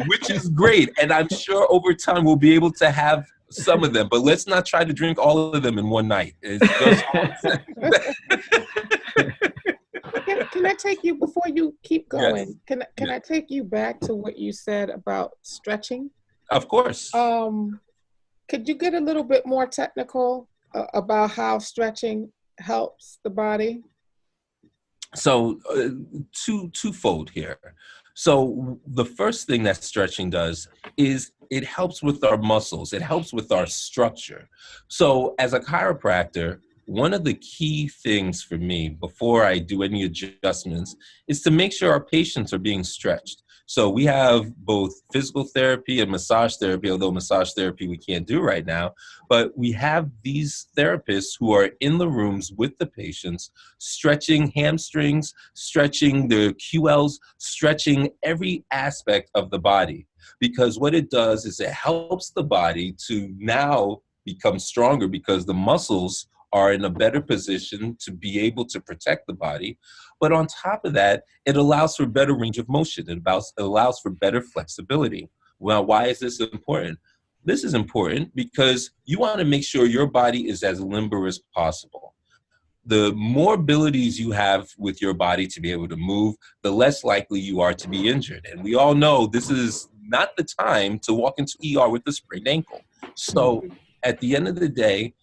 Speaker 3: Which is great. And I'm sure over time we'll be able to have some of them, but let's not try to drink all of them in one night. It's just
Speaker 1: Can I take you, before you keep going,
Speaker 3: Yes.
Speaker 1: can I take you back to what you said about stretching?
Speaker 3: Of course.
Speaker 1: Could you get a little bit more technical about how stretching helps the body?
Speaker 3: So twofold here. So the first thing that stretching does is it helps with our muscles. It helps with our structure. So as a chiropractor, one of the key things for me before I do any adjustments is to make sure our patients are being stretched. So we have both physical therapy and massage therapy, although massage therapy we can't do right now, but we have these therapists who are in the rooms with the patients, stretching hamstrings, stretching the QLs, stretching every aspect of the body. Because what it does is it helps the body to now become stronger because the muscles are in a better position to be able to protect the body. But on top of that, it allows for better range of motion. It allows for better flexibility. Well, why is this important? This is important because you want to make sure your body is as limber as possible. The more abilities you have with your body to be able to move, the less likely you are to be injured. And we all know this is not the time to walk into ER with a sprained ankle. So at the end of the day,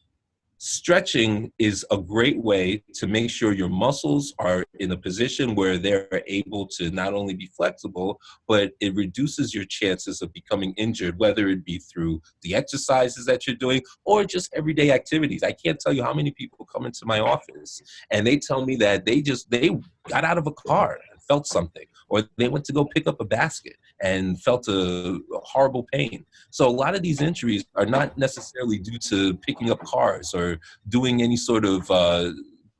Speaker 3: stretching is a great way to make sure your muscles are in a position where they're able to not only be flexible, but it reduces your chances of becoming injured, whether it be through the exercises that you're doing or just everyday activities. I can't tell you how many people come into my office and they tell me that they got out of a car and felt something, or they went to go pick up a basket and felt a horrible pain. So a lot of these injuries are not necessarily due to picking up cars or doing any sort of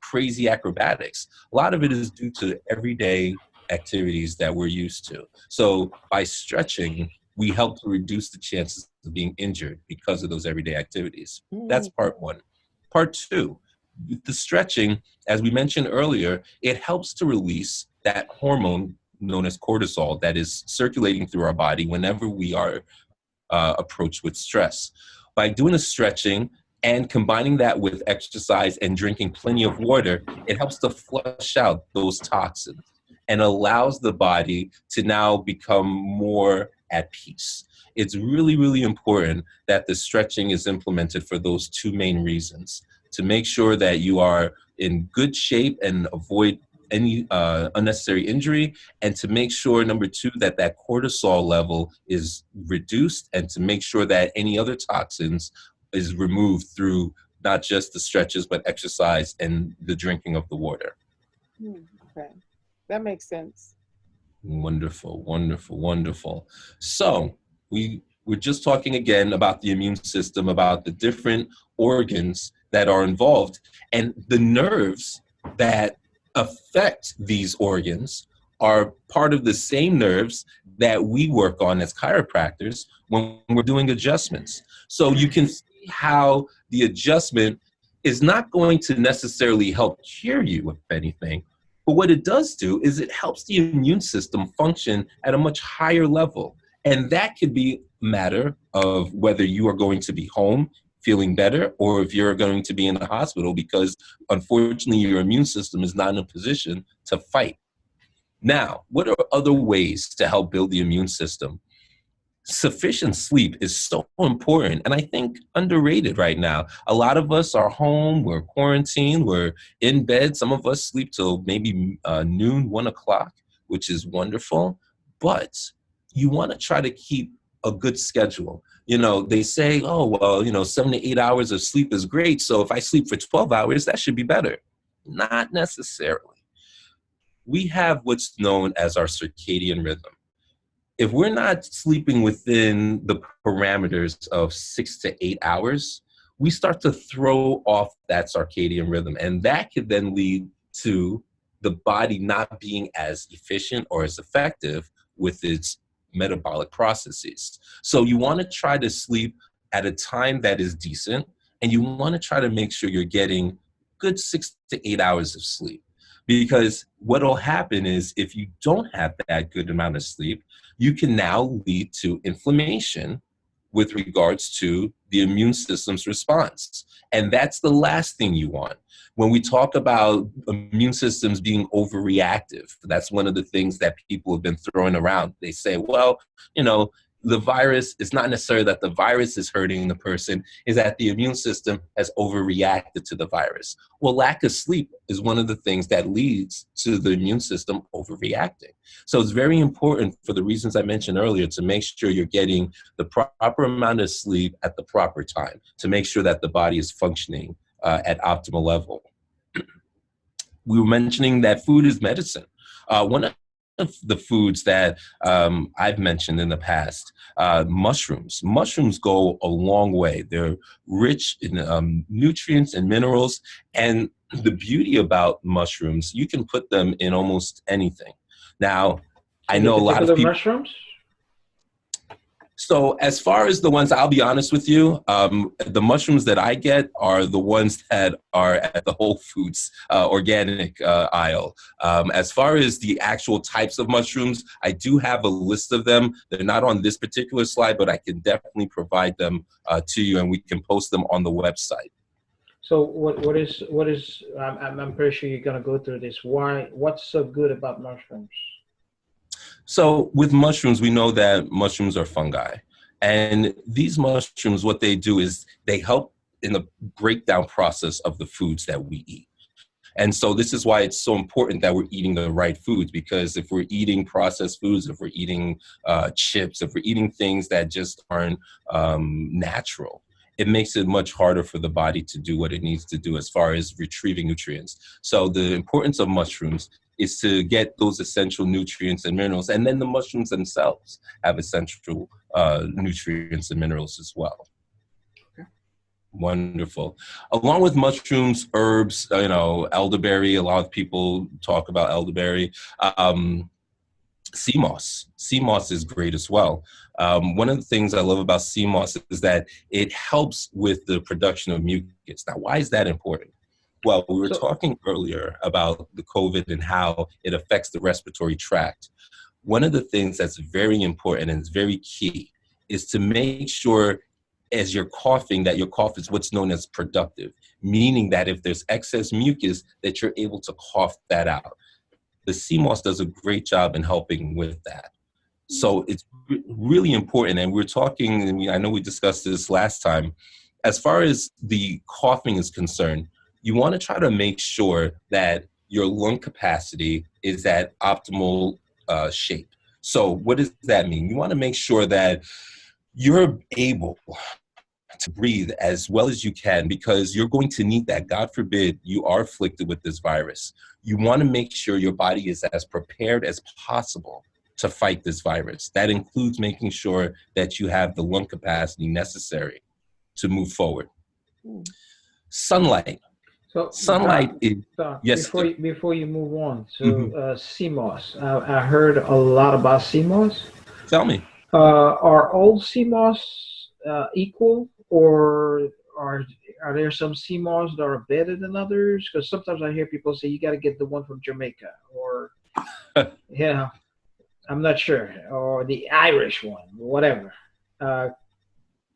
Speaker 3: crazy acrobatics. A lot of it is due to everyday activities that we're used to. So by stretching, we help to reduce the chances of being injured because of those everyday activities. That's part one. Part two, the stretching, as we mentioned earlier, it helps to release that hormone known as cortisol that is circulating through our body whenever we are approached with stress. By doing the stretching and combining that with exercise and drinking plenty of water, it helps to flush out those toxins and allows the body to now become more at peace. It's really, really important that the stretching is implemented for those two main reasons: to make sure that you are in good shape and avoid any unnecessary injury, and to make sure, number two, that that cortisol level is reduced, and to make sure that any other toxins is removed through not just the stretches, but exercise and the drinking of the water.
Speaker 1: Okay, that makes sense.
Speaker 3: Wonderful, wonderful, wonderful. So we're just talking again about the immune system, about the different organs that are involved, and the nerves that affect these organs are part of the same nerves that we work on as chiropractors when we're doing adjustments. So you can see how the adjustment is not going to necessarily help cure you of anything, but what it does do is it helps the immune system function at a much higher level. And that could be a matter of whether you are going to be home feeling better, or if you're going to be in the hospital because unfortunately your immune system is not in a position to fight. Now, what are other ways to help build the immune system? Sufficient sleep is so important, and I think underrated right now. A lot of us are home, we're quarantined, we're in bed. Some of us sleep till maybe noon, 1 o'clock, which is wonderful, but you want to try to keep a good schedule. You know, they say, oh, well, 7 to 8 hours of sleep is great, so if I sleep for 12 hours, that should be better. Not necessarily. We have what's known as our circadian rhythm. If we're not sleeping within the parameters of 6 to 8 hours, we start to throw off that circadian rhythm. And that could then lead to the body not being as efficient or as effective with its metabolic processes. So you want to try to sleep at a time that is decent, and you want to try to make sure you're getting good 6 to 8 hours of sleep. Because what will happen is if you don't have that good amount of sleep, you can now lead to inflammation, with regards to the immune system's response. And that's the last thing you want. When we talk about immune systems being overreactive, that's one of the things that people have been throwing around. They say, well, you know, the virus, it's not necessarily that the virus is hurting the person, is that the immune system has overreacted to the virus. Well, lack of sleep is one of the things that leads to the immune system overreacting. So it's very important, for the reasons I mentioned earlier, to make sure you're getting the proper amount of sleep at the proper time, to make sure that the body is functioning at optimal level. We were mentioning that food is medicine. One of the foods that I've mentioned in the past, mushrooms. Mushrooms go a long way. They're rich in nutrients and minerals. And the beauty about mushrooms, you can put them in almost anything. Now, I know a lot of people.
Speaker 2: Mushrooms?
Speaker 3: So as far as the ones, I'll be honest with you, the mushrooms that I get are the ones that are at the Whole Foods organic aisle. As far as the actual types of mushrooms, I do have a list of them. They're not on this particular slide, but I can definitely provide them to you, and we can post them on the website.
Speaker 2: So what is I'm pretty sure you're gonna go through this. What's so good about mushrooms?
Speaker 3: So with mushrooms, we know that mushrooms are fungi. And these mushrooms, what they do is they help in the breakdown process of the foods that we eat. And so this is why it's so important that we're eating the right foods, because if we're eating processed foods, if we're eating chips, if we're eating things that just aren't natural, it makes it much harder for the body to do what it needs to do as far as retrieving nutrients. So the importance of mushrooms is to get those essential nutrients and minerals. And then the mushrooms themselves have essential nutrients and minerals as well.
Speaker 1: Okay.
Speaker 3: Wonderful. Along with mushrooms, herbs, you know, elderberry, a lot of people talk about elderberry. Sea moss. Sea moss is great as well. One of the things I love about sea moss is that it helps with the production of mucus. Now, why is that important? Well, we were talking earlier about the COVID and how it affects the respiratory tract. One of the things that's very important and is very key is to make sure as you're coughing that your cough is what's known as productive, meaning that if there's excess mucus, that you're able to cough that out. The sea moss does a great job in helping with that. So it's really important. And we're talking, I know we discussed this last time, as far as the coughing is concerned, you want to try to make sure that your lung capacity is at optimal shape. So what does that mean? You want to make sure that you're able to breathe as well as you can, because you're going to need that. God forbid you are afflicted with this virus. You want to make sure your body is as prepared as possible to fight this virus. That includes making sure that you have the lung capacity necessary to move forward. Sunlight.
Speaker 2: So
Speaker 3: Sunlight is, yes.
Speaker 2: Before you move on, so sea moss. I heard a lot about sea moss.
Speaker 3: Tell me.
Speaker 2: Are all sea moss equal, or are there some sea moss that are better than others? Because sometimes I hear people say you got to get the one from Jamaica, or yeah, I'm not sure, or the Irish one, whatever.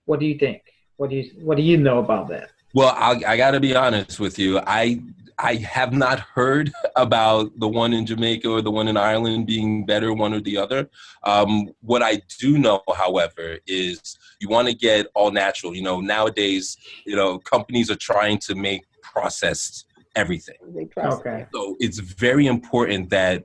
Speaker 2: What do you think? What do you know about that?
Speaker 3: Well, I got to be honest with you. I have not heard about the one in Jamaica or the one in Ireland being better, one or the other. What I do know, however, is you want to get all natural. You know, nowadays, you know, companies are trying to make processed everything.
Speaker 2: Okay.
Speaker 3: So it's very important that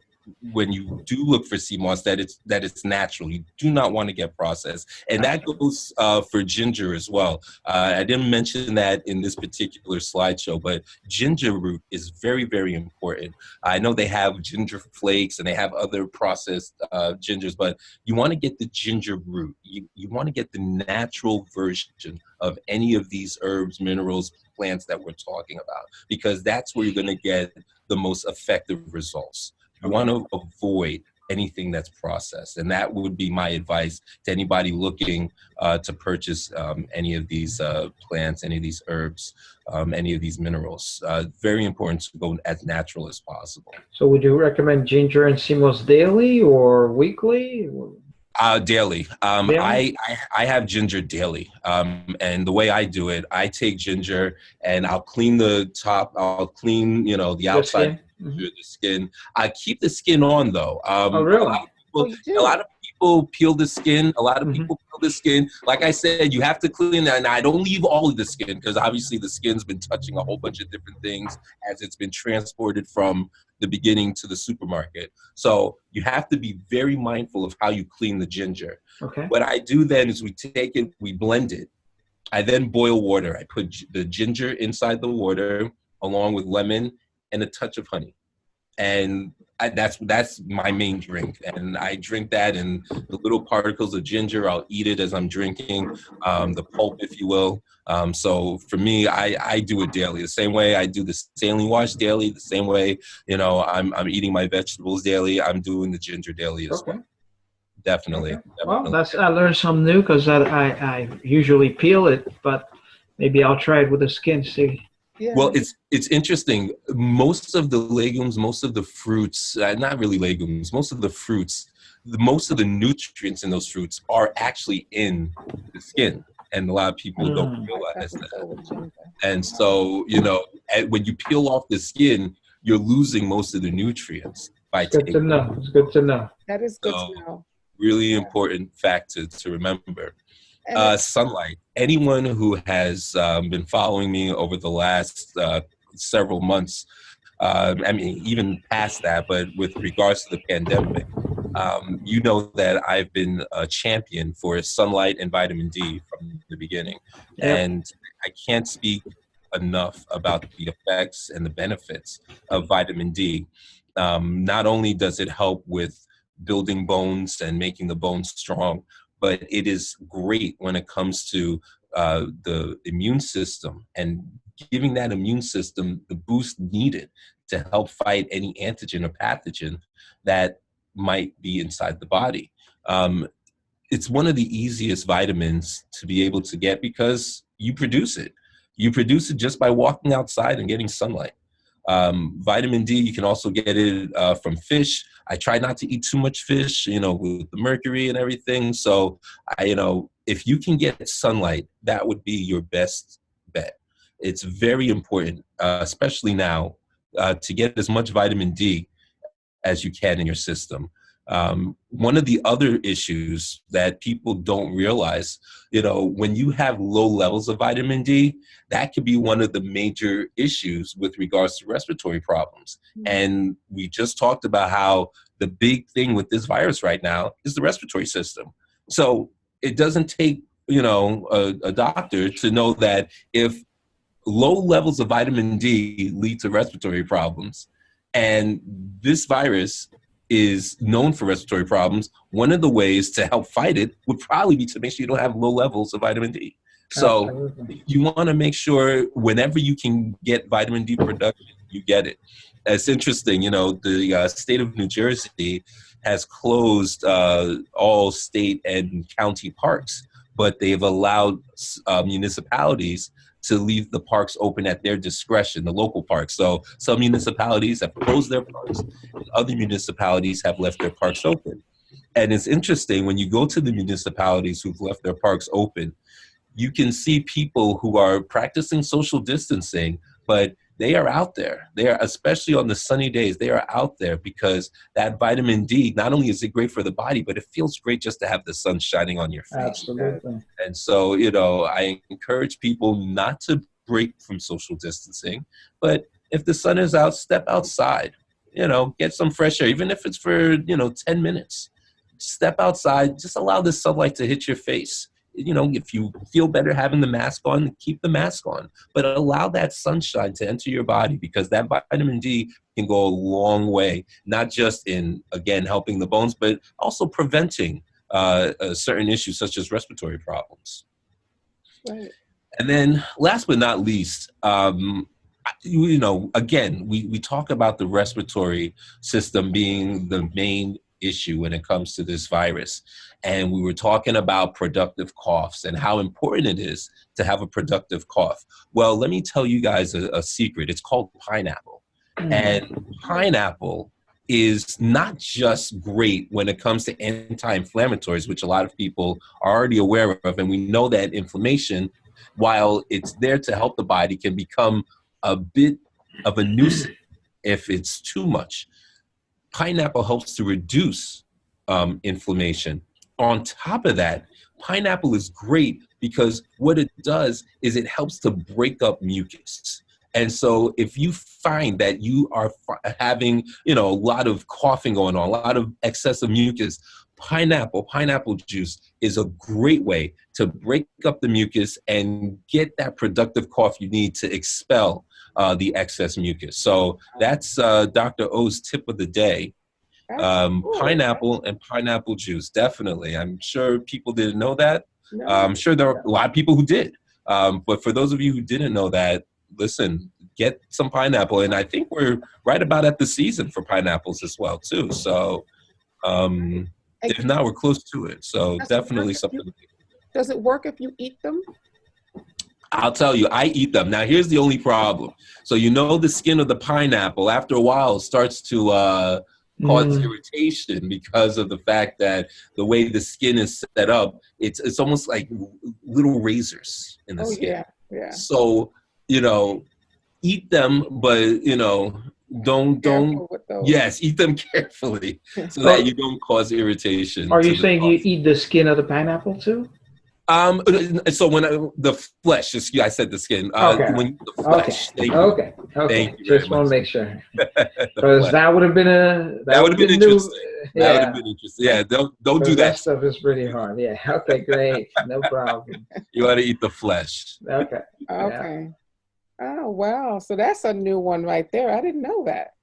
Speaker 3: when you do look for sea moss, that it's natural. You do not want to get processed, and that goes for ginger as well. I didn't mention that in this particular slideshow, but ginger root is very, very important. I know they have ginger flakes and they have other processed gingers, but you want to get the ginger root. You want to get the natural version of any of these herbs, minerals, plants that we're talking about, because that's where you're going to get the most effective results. You want to avoid anything that's processed. And that would be my advice to anybody looking to purchase any of these plants, any of these herbs, any of these minerals. Very important to go as natural as possible.
Speaker 2: So would you recommend ginger and sea moss daily or weekly?
Speaker 3: Daily.
Speaker 2: Daily?
Speaker 3: I have ginger daily. And the way I do it, I take ginger and I'll clean the top. I'll clean, the
Speaker 2: The
Speaker 3: outside,
Speaker 2: skin? Mhm.
Speaker 3: the skin. I keep the skin on though.
Speaker 2: Oh, really?
Speaker 1: Oh, you
Speaker 3: A lot
Speaker 1: do?
Speaker 3: of people peel the skin. A lot of
Speaker 2: Mhm.
Speaker 3: people peel the skin. Like I said, you have to clean that. And I don't leave all of the skin because obviously the skin's been touching a whole bunch of different things as it's been transported from the beginning to the supermarket. So you have to be very mindful of how you clean the ginger.
Speaker 2: Okay.
Speaker 3: What I do then is we take it, we blend it. I then boil water. I put the ginger inside the water along with lemon and a touch of honey. And that's my main drink. And I drink that, and the little particles of ginger, I'll eat it as I'm drinking, the pulp, if you will. So for me, I do it daily. The same way I do the saline wash daily, the same way, I'm eating my vegetables daily, I'm doing the ginger daily as well. Definitely.
Speaker 2: Okay. Well, I learned something new because I usually peel it, but maybe I'll try it with the skin, see.
Speaker 1: Yeah.
Speaker 3: Well, it's interesting. Most of the legumes, most of the fruits, not really legumes, most of the fruits, most of the nutrients in those fruits are actually in the skin. And a lot of people don't realize that. And so, when you peel off the skin, you're losing most of the nutrients by
Speaker 2: It's good to know. It's good to know.
Speaker 1: That is good to know.
Speaker 3: Really important fact to remember.
Speaker 1: And
Speaker 3: Sunlight. Anyone who has been following me over the last several months, even past that, but with regards to the pandemic, you know that I've been a champion for sunlight and vitamin D from the beginning.
Speaker 2: Yep.
Speaker 3: And I can't speak enough about the effects and the benefits of vitamin D. Not only does it help with building bones and making the bones strong, but it is great when it comes to the immune system and giving that immune system the boost needed to help fight any antigen or pathogen that might be inside the body. It's one of the easiest vitamins to be able to get because you produce it. You produce it just by walking outside and getting sunlight. Vitamin D, you can also get it from fish. I try not to eat too much fish, with the mercury and everything. So, if you can get sunlight, that would be your best bet. It's very important, especially now, to get as much vitamin D as you can in your system. One of the other issues that people don't realize, when you have low levels of vitamin D, that could be one of the major issues with regards to respiratory problems.
Speaker 1: Mm-hmm.
Speaker 3: And we just talked about how the big thing with this virus right now is the respiratory system. So it doesn't take, a doctor to know that if low levels of vitamin D lead to respiratory problems, and this virus is known for respiratory problems, one of the ways to help fight it would probably be to make sure you don't have low levels of vitamin D. So
Speaker 2: Absolutely.
Speaker 3: you want to make sure whenever you can get vitamin D production, you get it. It's interesting, the state of New Jersey has closed all state and county parks, but they've allowed municipalities to leave the parks open at their discretion, the local parks. So some municipalities have closed their parks, and other municipalities have left their parks open. And it's interesting, when you go to the municipalities who've left their parks open, you can see people who are practicing social distancing, but they are out there. They are, especially on the sunny days, they are out there because that vitamin D, not only is it great for the body, but it feels great just to have the sun shining on your face.
Speaker 2: Absolutely.
Speaker 3: And so, I encourage people not to break from social distancing, but if the sun is out, step outside, get some fresh air, even if it's for, 10 minutes. Step outside, just allow the sunlight to hit your face. If you feel better having the mask on, keep the mask on, but allow that sunshine to enter your body because that vitamin D can go a long way, not just in, again, helping the bones, but also preventing certain issues such as respiratory problems.
Speaker 1: right.
Speaker 3: And then last but not least, again, we talk about the respiratory system being the main issue when it comes to this virus. And we were talking about productive coughs and how important it is to have a productive cough. Well, let me tell you guys a secret. It's called pineapple. And pineapple is not just great when it comes to anti-inflammatories, which a lot of people are already aware of. And we know that inflammation, while it's there to help the body, can become a bit of a nuisance if it's too much. Pineapple helps to reduce inflammation. On top of that, pineapple is great because what it does is it helps to break up mucus. And so if you find that you are having, a lot of coughing going on, a lot of excessive mucus, pineapple juice is a great way to break up the mucus and get that productive cough you need to expel the excess mucus. So that's Dr. O's tip of the day.
Speaker 1: Cool.
Speaker 3: Pineapple and pineapple juice, definitely. I'm sure people didn't know that.
Speaker 1: No.
Speaker 3: I'm sure there are a lot of people who did. But for those of you who didn't know that, listen, get some pineapple. And I think we're right about at the season for pineapples as well, too. So if not, we're close to it. So definitely something.
Speaker 1: Does it work if you eat them?
Speaker 3: I'll tell you, I eat them. Now, here's the only problem. So the skin of the pineapple, after a while, starts to cause irritation because of the fact that the way the skin is set up, it's almost like little razors in the skin.
Speaker 1: Yeah.
Speaker 3: So, eat them, but, don't, yes, eat them carefully so that you don't cause irritation.
Speaker 2: Are you saying you eat the skin of the pineapple too?
Speaker 3: So when the flesh, I said the skin. When the flesh.
Speaker 2: Okay.
Speaker 3: Thank you.
Speaker 2: Just want to make sure, because that would have been
Speaker 3: interesting. That would have been interesting. Yeah, don't do that.
Speaker 2: That stuff is pretty hard. Yeah. Okay. Great. No problem.
Speaker 3: You want to eat the flesh.
Speaker 1: Okay. Yeah. Oh wow! So that's a new one right there. I didn't know that.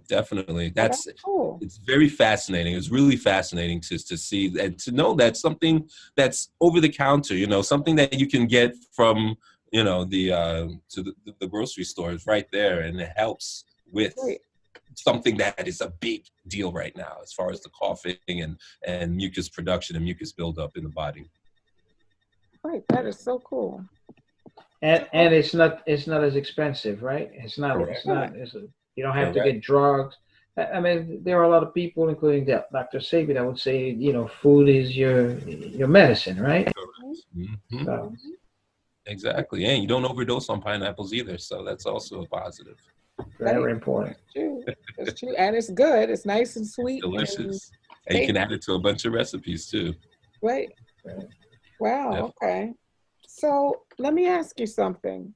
Speaker 3: Definitely.
Speaker 1: That's cool.
Speaker 3: It's very fascinating. It's really fascinating to see and to know that something that's over the counter, something that you can get from, the grocery stores right there. And it helps with something that is a big deal right now as far as the coughing and mucus production and mucus buildup in the body.
Speaker 1: Right. That is so cool.
Speaker 2: And it's not as expensive, right? You don't have to get drugs. I mean, there are a lot of people, including Dr. Sabi, that would say, food is your medicine, right? So.
Speaker 3: Exactly. And you don't overdose on pineapples either. So that's also a positive.
Speaker 2: Very important.
Speaker 1: It's true. And it's good. It's nice and sweet.
Speaker 3: Delicious. And you can add it to a bunch of recipes too.
Speaker 1: Right. Wow. Definitely. Okay. So let me ask you something.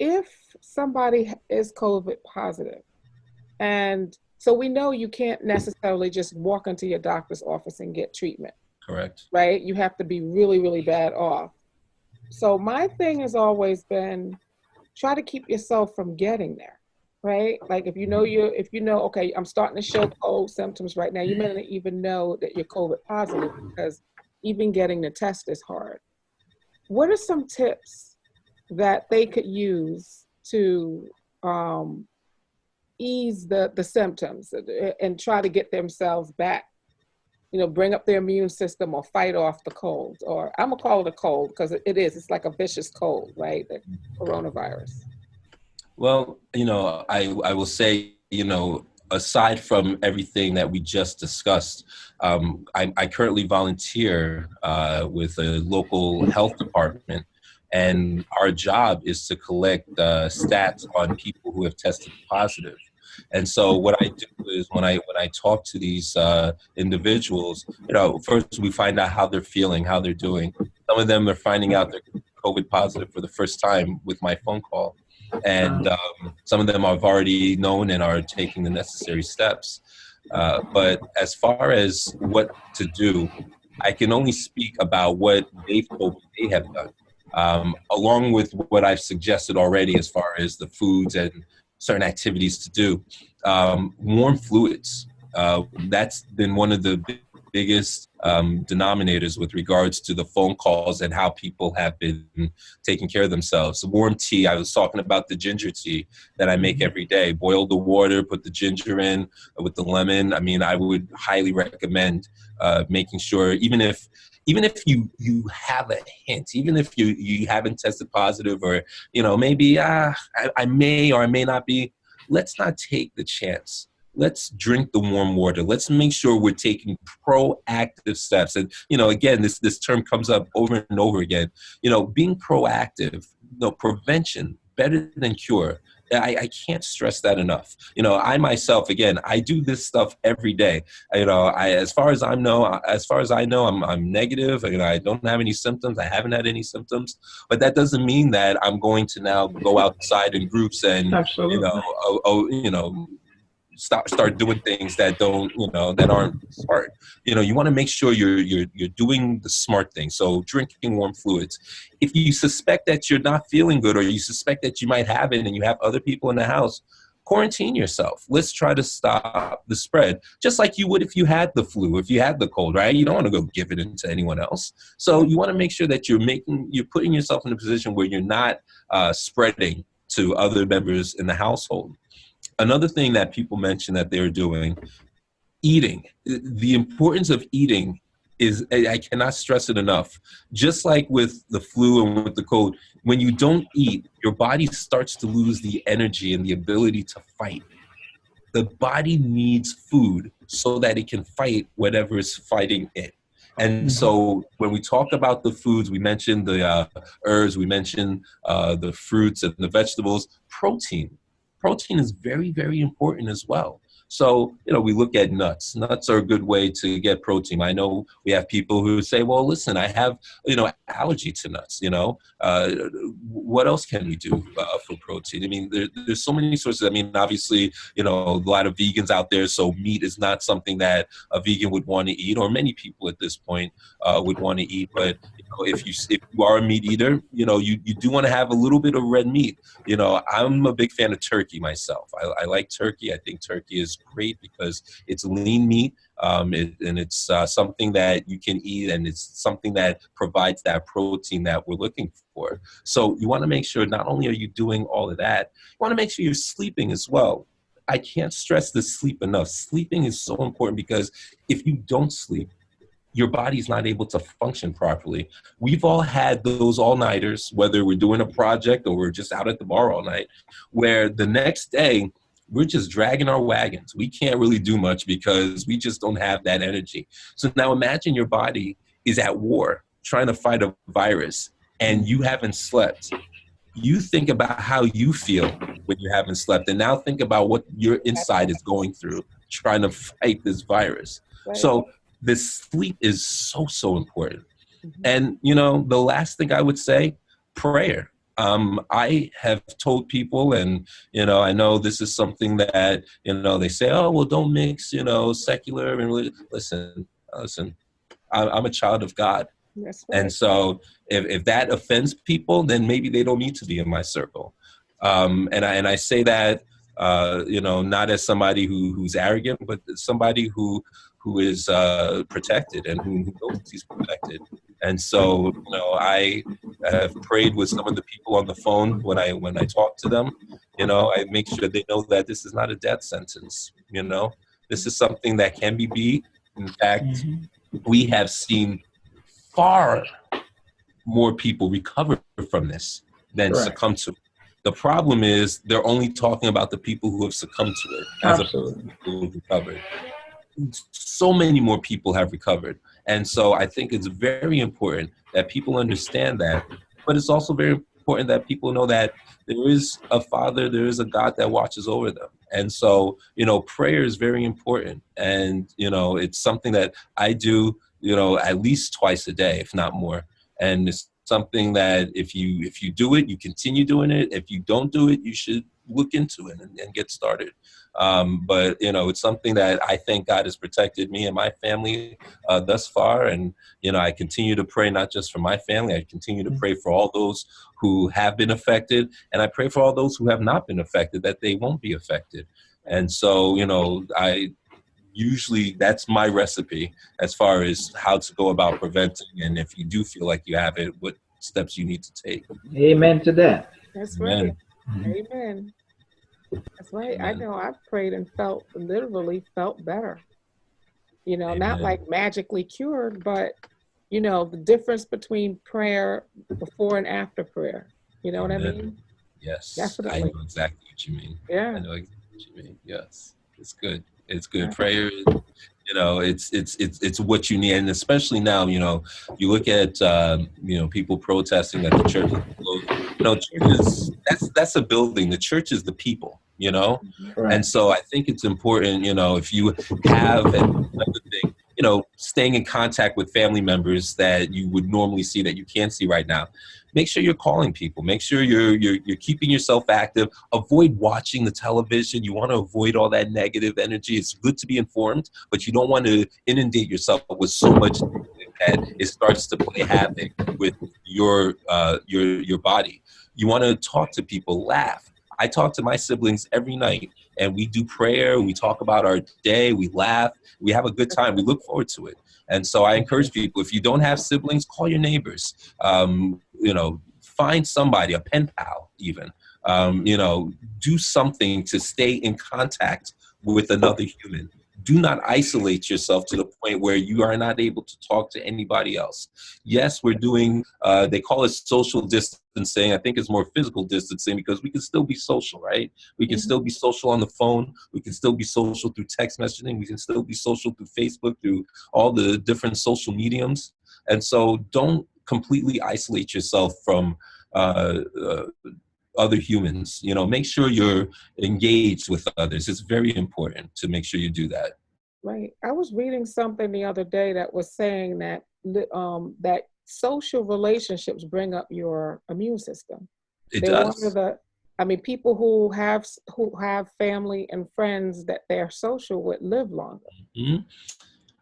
Speaker 1: If somebody is COVID positive, and so we know you can't necessarily just walk into your doctor's office and get treatment.
Speaker 3: Correct.
Speaker 1: Right? You have to be really, really bad off. So my thing has always been try to keep yourself from getting there. Right? Like if you know, okay, I'm starting to show cold symptoms right now, you may not even know that you're COVID positive because even getting the test is hard. What are some tips that they could use to ease the symptoms and try to get themselves back, bring up their immune system or fight off the cold? Or I'm gonna call it a cold because it's like a vicious cold, right? The coronavirus.
Speaker 3: Well, I will say, aside from everything that we just discussed, I currently volunteer with a local health department, and our job is to collect stats on people who have tested positive. And so what I do is when I talk to these individuals, first we find out how they're feeling, how they're doing. Some of them are finding out they're COVID positive for the first time with my phone call. And some of them I've already known and are taking the necessary steps. But as far as what to do, I can only speak about what they've told me they have done, along with what I've suggested already as far as the foods and certain activities to do. Warm fluids. That's been one of the biggest denominators with regards to the phone calls and how people have been taking care of themselves. Warm tea, I was talking about the ginger tea that I make every day. Boil the water, put the ginger in with the lemon. I mean, I would highly recommend making sure, even if you have a hint, even if you haven't tested positive or, maybe I may or I may not be, let's not take the chance. let's drink the warm water. Let's make sure we're taking proactive steps. And, again, this term comes up over and over again, being proactive, prevention, better than cure. I can't stress that enough. I myself, again, I do this stuff every day. As far as I know, I'm negative. I don't have any symptoms. I haven't had any symptoms, but that doesn't mean that I'm going to now go outside in groups and,
Speaker 2: Absolutely.
Speaker 3: start doing things that that aren't smart. You want to make sure you're doing the smart thing. So drinking warm fluids. If you suspect that you're not feeling good, or you suspect that you might have it and you have other people in the house, quarantine yourself. Let's try to stop the spread, just like you would if you had the flu, if you had the cold, right? You don't want to go give it into anyone else. So you want to make sure that you're putting yourself in a position where you're not spreading to other members in the household. Another thing that people mention that they're doing, eating. The importance of eating is, I cannot stress it enough. Just like with the flu and with the cold, when you don't eat, your body starts to lose the energy and the ability to fight. The body needs food so that it can fight whatever is fighting it. And so when we talk about the foods, we mentioned the herbs, we mentioned the fruits and the vegetables, protein. Protein is very, very important as well. So, we look at nuts. Nuts are a good way to get protein. I know we have people who say, well, listen, I have, allergy to nuts, what else can we do for protein? I mean, there's so many sources. I mean, obviously, a lot of vegans out there, so meat is not something that a vegan would want to eat, or many people at this point would want to eat. But, if you are a meat eater, you do want to have a little bit of red meat. I'm a big fan of turkey myself. I like turkey. I think turkey is great because it's lean meat, and it's something that you can eat, and it's something that provides that protein that we're looking for. So you want to make sure not only are you doing all of that, you want to make sure you're sleeping as well. I can't stress the sleep enough. Sleeping is so important because if you don't sleep, your body's not able to function properly. We've all had those all-nighters, whether we're doing a project or we're just out at the bar all night, where the next day we're just dragging our wagons. We can't really do much because we just don't have that energy. So now imagine your body is at war trying to fight a virus and you haven't slept. You think about how you feel when you haven't slept, and now think about what your inside is going through trying to fight this virus.
Speaker 1: Right.
Speaker 3: So the sleep is so, so important. And, the last thing I would say, prayer. I have told people, and, I know this is something that, they say, oh, well, don't mix, secular and religion. Listen, I'm a child of God.
Speaker 1: That's right.
Speaker 3: And so if that offends people, then maybe they don't need to be in my circle. And I say that, not as somebody who's arrogant, but somebody who is protected and who knows he's protected. And so, I have prayed with some of the people on the phone when I talk to them. I make sure they know that this is not a death sentence. This is something that can be beat. In fact, we have seen far more people recover from this than succumb to it. The problem is they're only talking about the people who have succumbed to it as opposed to people who have recovered. So many more people have recovered. And so I think it's very important that people understand that. But it's also very important that people know that there is a Father, there is a God that watches over them. And so, prayer is very important. And, it's something that I do, at least twice a day, if not more. And it's something that if you do it, you continue doing it. If you don't do it, you should look into it and get started. But, it's something that I thank God has protected me and my family thus far. And, I continue to pray not just for my family. I continue to pray for all those who have been affected. And I pray for all those who have not been affected, that they won't be affected. And so, usually that's my recipe as far as how to go about preventing. And if you do feel like you have it, what steps you need to take.
Speaker 2: Amen to that.
Speaker 1: That's
Speaker 3: Amen.
Speaker 1: right. Amen. That's right.
Speaker 3: Amen.
Speaker 1: I know I've prayed and literally felt better. Not
Speaker 3: Amen.
Speaker 1: like magically cured, but, the difference between prayer before and after prayer. You know what I
Speaker 3: Amen.
Speaker 1: mean?
Speaker 3: Yes.
Speaker 1: Definitely.
Speaker 3: I know exactly what you mean.
Speaker 1: Yeah.
Speaker 3: I know exactly what you mean. Yes. It's good. It's good. Prayer, it's what you need. And especially now, you look at, people protesting that the church is closed. Church is, that's a building. The church is the people.
Speaker 2: Right.
Speaker 3: And so I think it's important, if you have another thing, staying in contact with family members that you would normally see that you can't see right now. Make sure you're calling people. Make sure you're keeping yourself active. Avoid watching the television. You want to avoid all that negative energy. It's good to be informed, but you don't want to inundate yourself with so much that it starts to play havoc with your body. You want to talk to people, laugh. I talk to my siblings every night, and we do prayer. We talk about our day. We laugh. We have a good time. We look forward to it. And so I encourage people, if you don't have siblings, call your neighbors. Find somebody, a pen pal even. Do something to stay in contact with another human. Do not isolate yourself to the point where you are not able to talk to anybody else. Yes, we're doing, they call it social distancing. I think it's more physical distancing because we can still be social, right? We can still be social on the phone. We can still be social through text messaging. We can still be social through Facebook, through all the different social mediums. And so don't completely isolate yourself from other humans. Make sure you're engaged with others. It's very important to make sure you do that.
Speaker 1: Right. I was reading something the other day that was saying that that social relationships bring up your immune system.
Speaker 3: It
Speaker 1: They're
Speaker 3: does.
Speaker 1: one of the, people who have family and friends that they're social with live longer.
Speaker 3: Mm-hmm.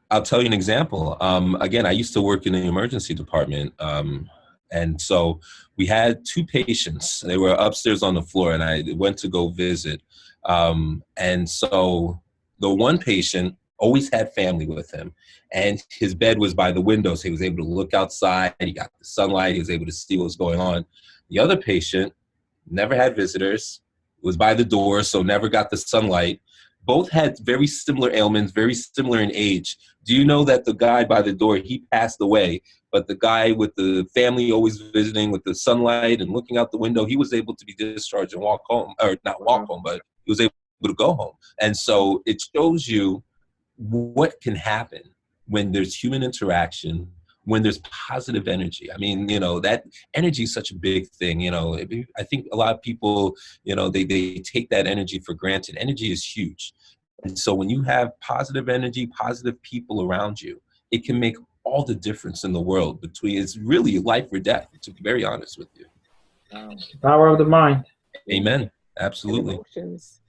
Speaker 3: I'll tell you an example. Again, I used to work in the emergency department. And so we had two patients. They were upstairs on the floor, and I went to go visit. And so the one patient always had family with him, and his bed was by the window, so he was able to look outside. He got the sunlight. He was able to see what was going on. The other patient never had visitors, was by the door, so never got the sunlight. Both had very similar ailments, very similar in age. Do you know that the guy by the door, he passed away, but the guy with the family always visiting with the sunlight and looking out the window, he was able to be discharged and walk home, or not walk home, but he was able to go home. And so it shows you what can happen when there's human interaction, when there's positive energy. I mean, that energy is such a big thing. I think a lot of people, they take that energy for granted. Energy is huge. And so when you have positive energy, positive people around you, it can make all the difference in the world. It's really life or death, to be very honest with you.
Speaker 2: It's the power of the mind.
Speaker 3: Amen. Absolutely.
Speaker 1: Emotions.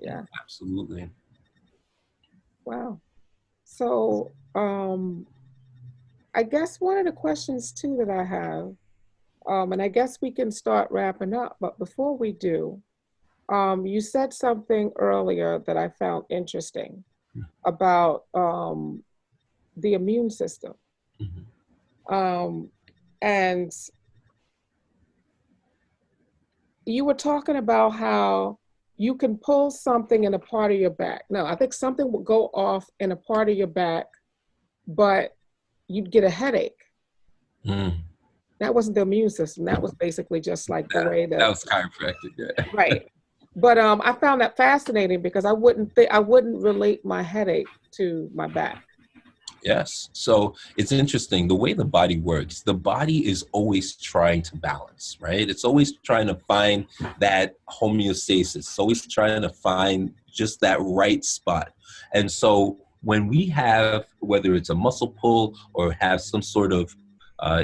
Speaker 1: Yeah.
Speaker 3: Absolutely.
Speaker 1: Wow. So, I guess one of the questions too that I have, and I guess we can start wrapping up, but before we do, you said something earlier that I found interesting about the immune system.
Speaker 3: Mm-hmm.
Speaker 1: And you were talking about how you can pull something in a part of your back. No, I think something will go off in a part of your back, but you'd get a headache. That wasn't the immune system. That was basically just like the way that
Speaker 3: was chiropractic. Yeah.
Speaker 1: Right. But I found that fascinating because I wouldn't relate my headache to my back.
Speaker 3: Yes. So it's interesting the way the body works. The body is always trying to balance, right? It's always trying to find that homeostasis. It's always trying to find just that right spot. And so when we have, whether it's a muscle pull or have some sort of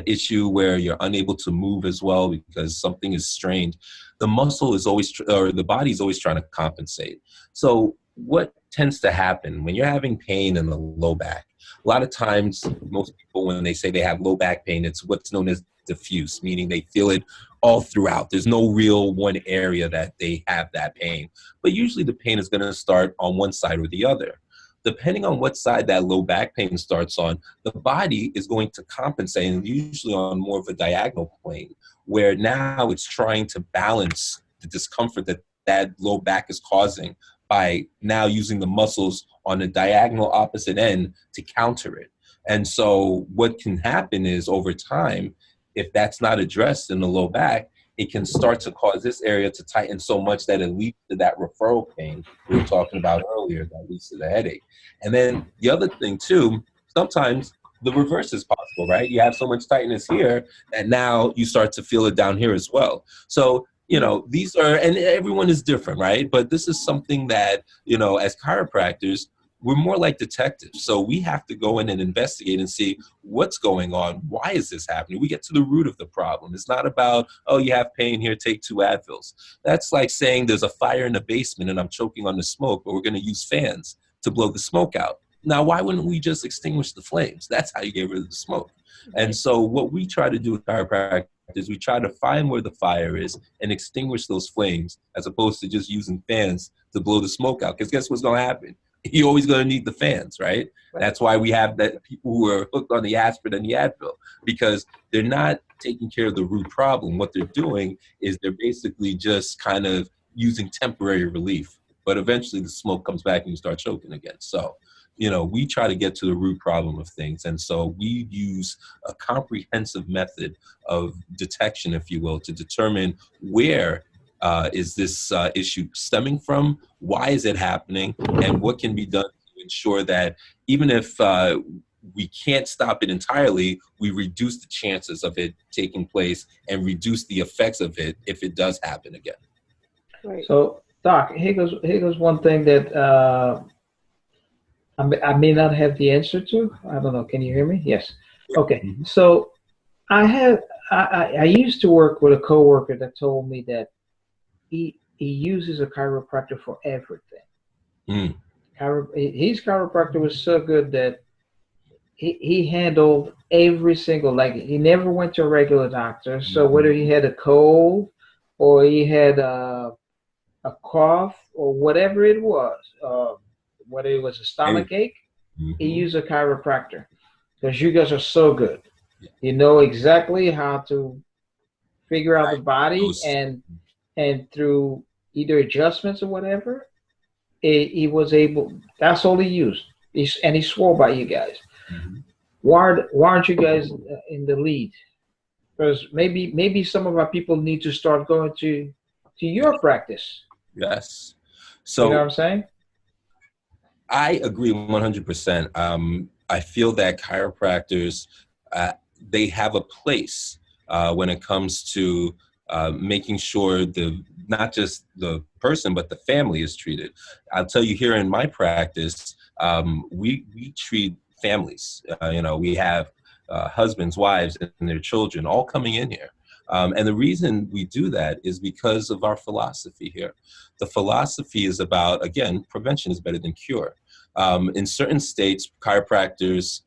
Speaker 3: issue where you're unable to move as well because something is strained, the muscle is always, or the body is always trying to compensate. So what tends to happen when you're having pain in the low back? A lot of times, most people, when they say they have low back pain, it's what's known as diffuse, meaning they feel it all throughout. There's no real one area that they have that pain. But usually the pain is going to start on one side or the other. Depending on what side that low back pain starts on, the body is going to compensate, and usually on more of a diagonal plane, where now it's trying to balance the discomfort that that low back is causing by now using the muscles on the diagonal opposite end to counter it. And so what can happen is over time, if that's not addressed in the low back, it can start to cause this area to tighten so much that it leads to that referral pain we were talking about earlier that leads to the headache. And then the other thing too, sometimes the reverse is possible, right? You have so much tightness here and now you start to feel it down here as well. So, you know, these are, and everyone is different, right? But this is something that, you know, as chiropractors, we're more like detectives. So we have to go in and investigate and see what's going on. Why is this happening? We get to the root of the problem. It's not about, oh, you have pain here, take 2 Advils. That's like saying there's a fire in the basement and I'm choking on the smoke, but we're going to use fans to blow the smoke out. Now, why wouldn't we just extinguish the flames? That's how you get rid of the smoke. And so what we try to do with chiropractic is we try to find where the fire is and extinguish those flames as opposed to just using fans to blow the smoke out. Because guess what's going to happen? You're always going to need the fans, right? That's why we have that people who are hooked on the aspirin and the Advil, because they're not taking care of the root problem. What they're doing is they're basically just kind of using temporary relief, but eventually the smoke comes back and you start choking again. So, you know, we try to get to the root problem of things. And so we use a comprehensive method of detection, if you will, to determine where is this issue stemming from, why is it happening, and what can be done to ensure that even if we can't stop it entirely, we reduce the chances of it taking place and reduce the effects of it if it does happen again.
Speaker 1: Right.
Speaker 2: So, Doc, here goes one thing that I may not have the answer to. I don't know. Can you hear me? Yes. Okay.
Speaker 3: Mm-hmm.
Speaker 2: So I used to work with a coworker that told me that he uses a chiropractor for everything. His chiropractor was so good that he handled every single, like he never went to a regular doctor. So whether he had a cold or he had a cough or whatever it was, whether it was a stomach ache, he used a chiropractor because you guys are so good. You know exactly how to figure out the body, and through either adjustments or whatever, he was able. That's all he used. And he swore by you guys. Why aren't you guys in the lead? Because maybe some of our people need to start going to your practice.
Speaker 3: Yes. So
Speaker 2: you know what I'm saying?
Speaker 3: I agree 100%. I feel that chiropractors, they have a place when it comes to making sure not just the person, but the family is treated. I'll tell you, here in my practice, we treat families. You know, we have husbands, wives, and their children all coming in here. And the reason we do that is because of our philosophy here. The philosophy is about, again, prevention is better than cure. In certain states, chiropractors,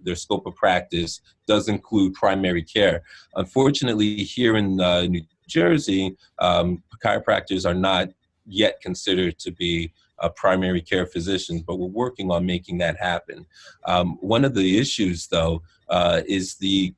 Speaker 3: their scope of practice does include primary care. Unfortunately, here in New Jersey, chiropractors are not yet considered to be primary care physicians, but we're working on making that happen. One of the issues, though, is the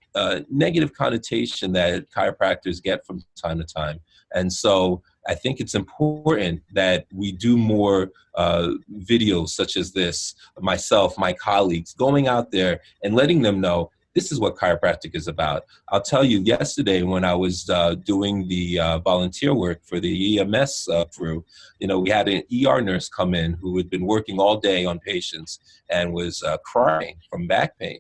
Speaker 3: negative connotation that chiropractors get from time to time. And so I think it's important that we do more videos such as this, myself, my colleagues, going out there and letting them know this is what chiropractic is about. I'll tell you, yesterday when I was doing the volunteer work for the EMS crew, you know, we had an ER nurse come in who had been working all day on patients and was crying from back pain.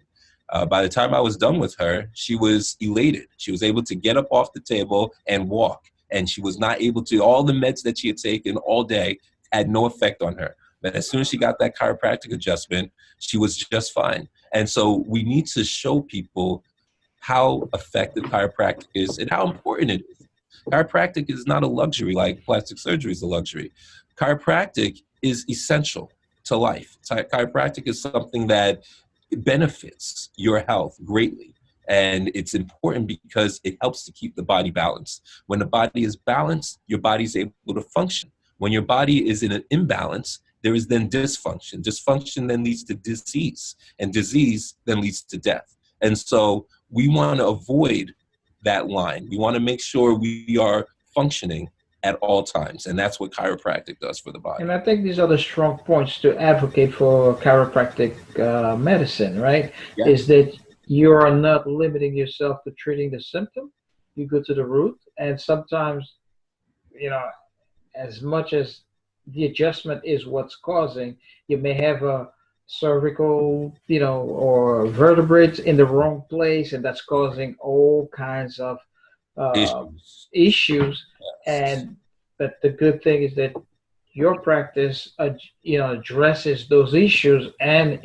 Speaker 3: By the time I was done with her, she was elated. She was able to get up off the table and walk. And she was not able to, all the meds that she had taken all day had no effect on her. But as soon as she got that chiropractic adjustment, she was just fine. And so we need to show people how effective chiropractic is and how important it is. Chiropractic is not a luxury like plastic surgery is a luxury. Chiropractic is essential to life. Chiropractic is something that benefits your health greatly. And it's important because it helps to keep the body balanced. When the body is balanced, your body is able to function. When your body is in an imbalance, there is then dysfunction. Dysfunction then leads to disease, and disease then leads to death. And so we want to avoid that line. We want to make sure we are functioning at all times, and that's what chiropractic does for the body.
Speaker 2: And I think these are the strong points to advocate for chiropractic medicine, right? Yeah. Is that you are not limiting yourself to treating the symptom. You go to the root, And sometimes, you know, as much as the adjustment is what's causing, you may have a cervical, or vertebrates in the wrong place, and that's causing all kinds of uh,
Speaker 3: Issues.
Speaker 2: issues.
Speaker 3: Yes.
Speaker 2: And but the good thing is that your practice, addresses those issues, and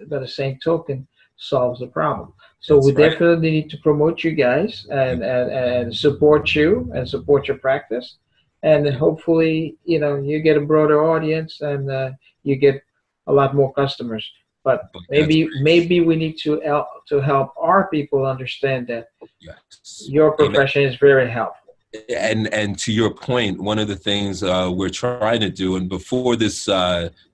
Speaker 2: by the same token, solves the problem. So we
Speaker 3: That's right.
Speaker 2: definitely need to promote you guys and support you and support your practice, and
Speaker 3: Thank you.
Speaker 2: hopefully, you get a broader audience, and you get a lot more customers. But
Speaker 3: But that's
Speaker 2: maybe we need to help our people understand that
Speaker 3: yes.
Speaker 2: your
Speaker 3: Amen.
Speaker 2: profession is very helpful.
Speaker 3: And to your point, one of the things we're trying to do, and before this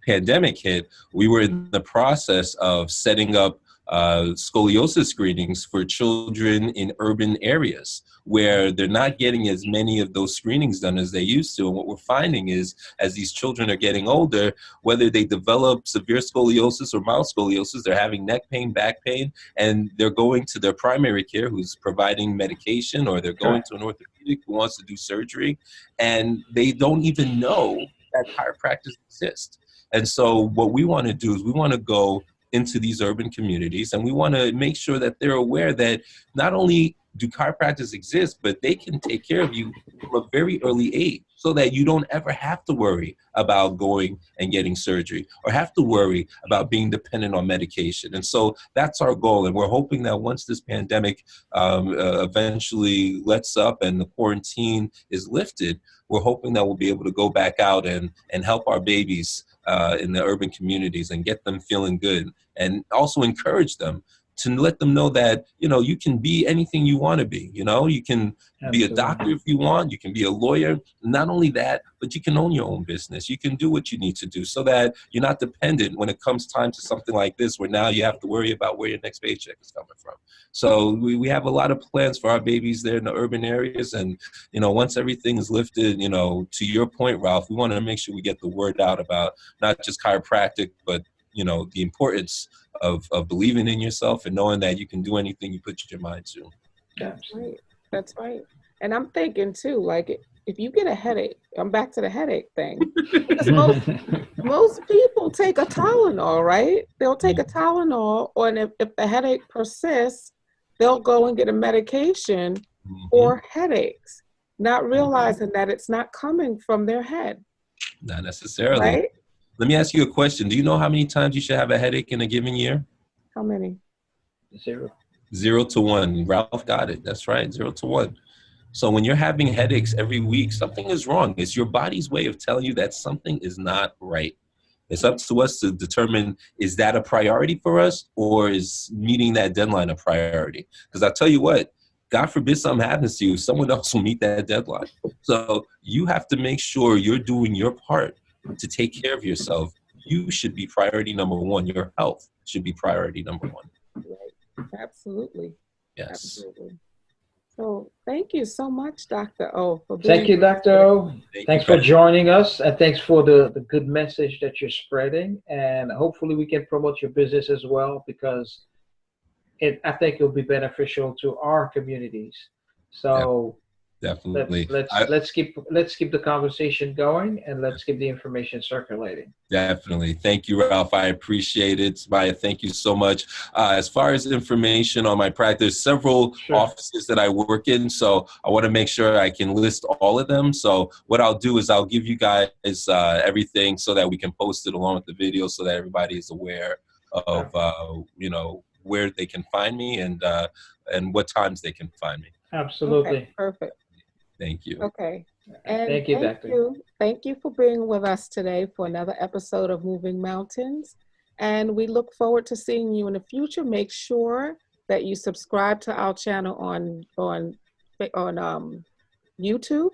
Speaker 3: pandemic hit, we were in the process of setting up scoliosis screenings for children in urban areas where they're not getting as many of those screenings done as they used to. And what we're finding is, as these children are getting older, whether they develop severe scoliosis or mild scoliosis, they're having neck pain, back pain, and they're going to their primary care who's providing medication, or they're going to an orthopedic who wants to do surgery, and they don't even know that chiropractors exist. And so what we want to do is we want to go into these urban communities, and we want to make sure that they're aware that not only do chiropractors exist, but they can take care of you from a very early age, so that you don't ever have to worry about going and getting surgery or have to worry about being dependent on medication. And so that's our goal. And we're hoping that once this pandemic eventually lets up and the quarantine is lifted, we're hoping that we'll be able to go back out and help our babies in the urban communities and get them feeling good, and also encourage them to let them know that, you can be anything you want to be. You can be a doctor if you want, you can be a lawyer. Not only that, but you can own your own business. You can do what you need to do so that you're not dependent when it comes time to something like this, where now you have to worry about where your next paycheck is coming from. So we have a lot of plans for our babies there in the urban areas. And, once everything is lifted, to your point, Ralph, we want to make sure we get the word out about not just chiropractic, but the importance of believing in yourself and knowing that you can do anything you put your mind to.
Speaker 1: That's right. That's right. And I'm thinking too, like if you get a headache, I'm back to the headache thing. Because most people take a Tylenol, right? They'll take a Tylenol, or if the headache persists, they'll go and get a medication for headaches, not realizing that it's not coming from their head.
Speaker 3: Not necessarily.
Speaker 1: Right?
Speaker 3: Let me ask you a question. Do you know how many times you should have a headache in a given year?
Speaker 1: How many?
Speaker 2: 0.
Speaker 3: 0 to 1. Ralph got it. That's right. 0 to 1. So when you're having headaches every week, something is wrong. It's your body's way of telling you that something is not right. It's up to us to determine, is that a priority for us, or is meeting that deadline a priority? Because I'll tell you what, God forbid something happens to you, someone else will meet that deadline. So you have to make sure you're doing your part to take care of yourself. You should be priority number one. Your health should be priority number one.
Speaker 1: Right. Absolutely.
Speaker 3: Yes.
Speaker 1: Absolutely. So thank you so much, Dr. O, for being
Speaker 2: Thank you, Dr. O. Thanks for joining us, and thanks for the good message that you're spreading. And hopefully we can promote your business as well, because I think it'll be beneficial to our communities. So
Speaker 3: definitely,
Speaker 2: let's keep the conversation going, and let's keep the information circulating.
Speaker 3: Definitely. Thank you, Ralph. I appreciate it. Sumayyah, thank you so much. As far as information on my practice, several offices that I work in, so I want to make sure I can list all of them. So what I'll do is I'll give you guys everything so that we can post it along with the video, so that everybody is aware of where they can find me and what times they can find me.
Speaker 2: Absolutely.
Speaker 1: Okay, perfect.
Speaker 3: Thank you.
Speaker 1: Okay. And
Speaker 2: thank you, Doctor.
Speaker 1: Thank you for being with us today for another episode of Moving Mountains. And we look forward to seeing you in the future. Make sure that you subscribe to our channel on YouTube.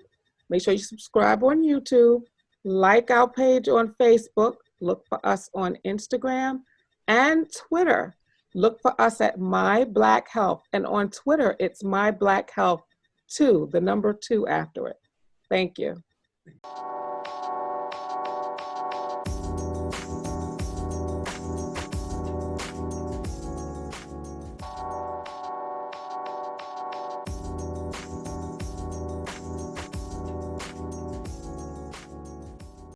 Speaker 1: Make sure you subscribe on YouTube. Like our page on Facebook. Look for us on Instagram and Twitter. Look for us at My Black Health. And on Twitter, it's My Black Health 2, the number 2 after it. Thank you.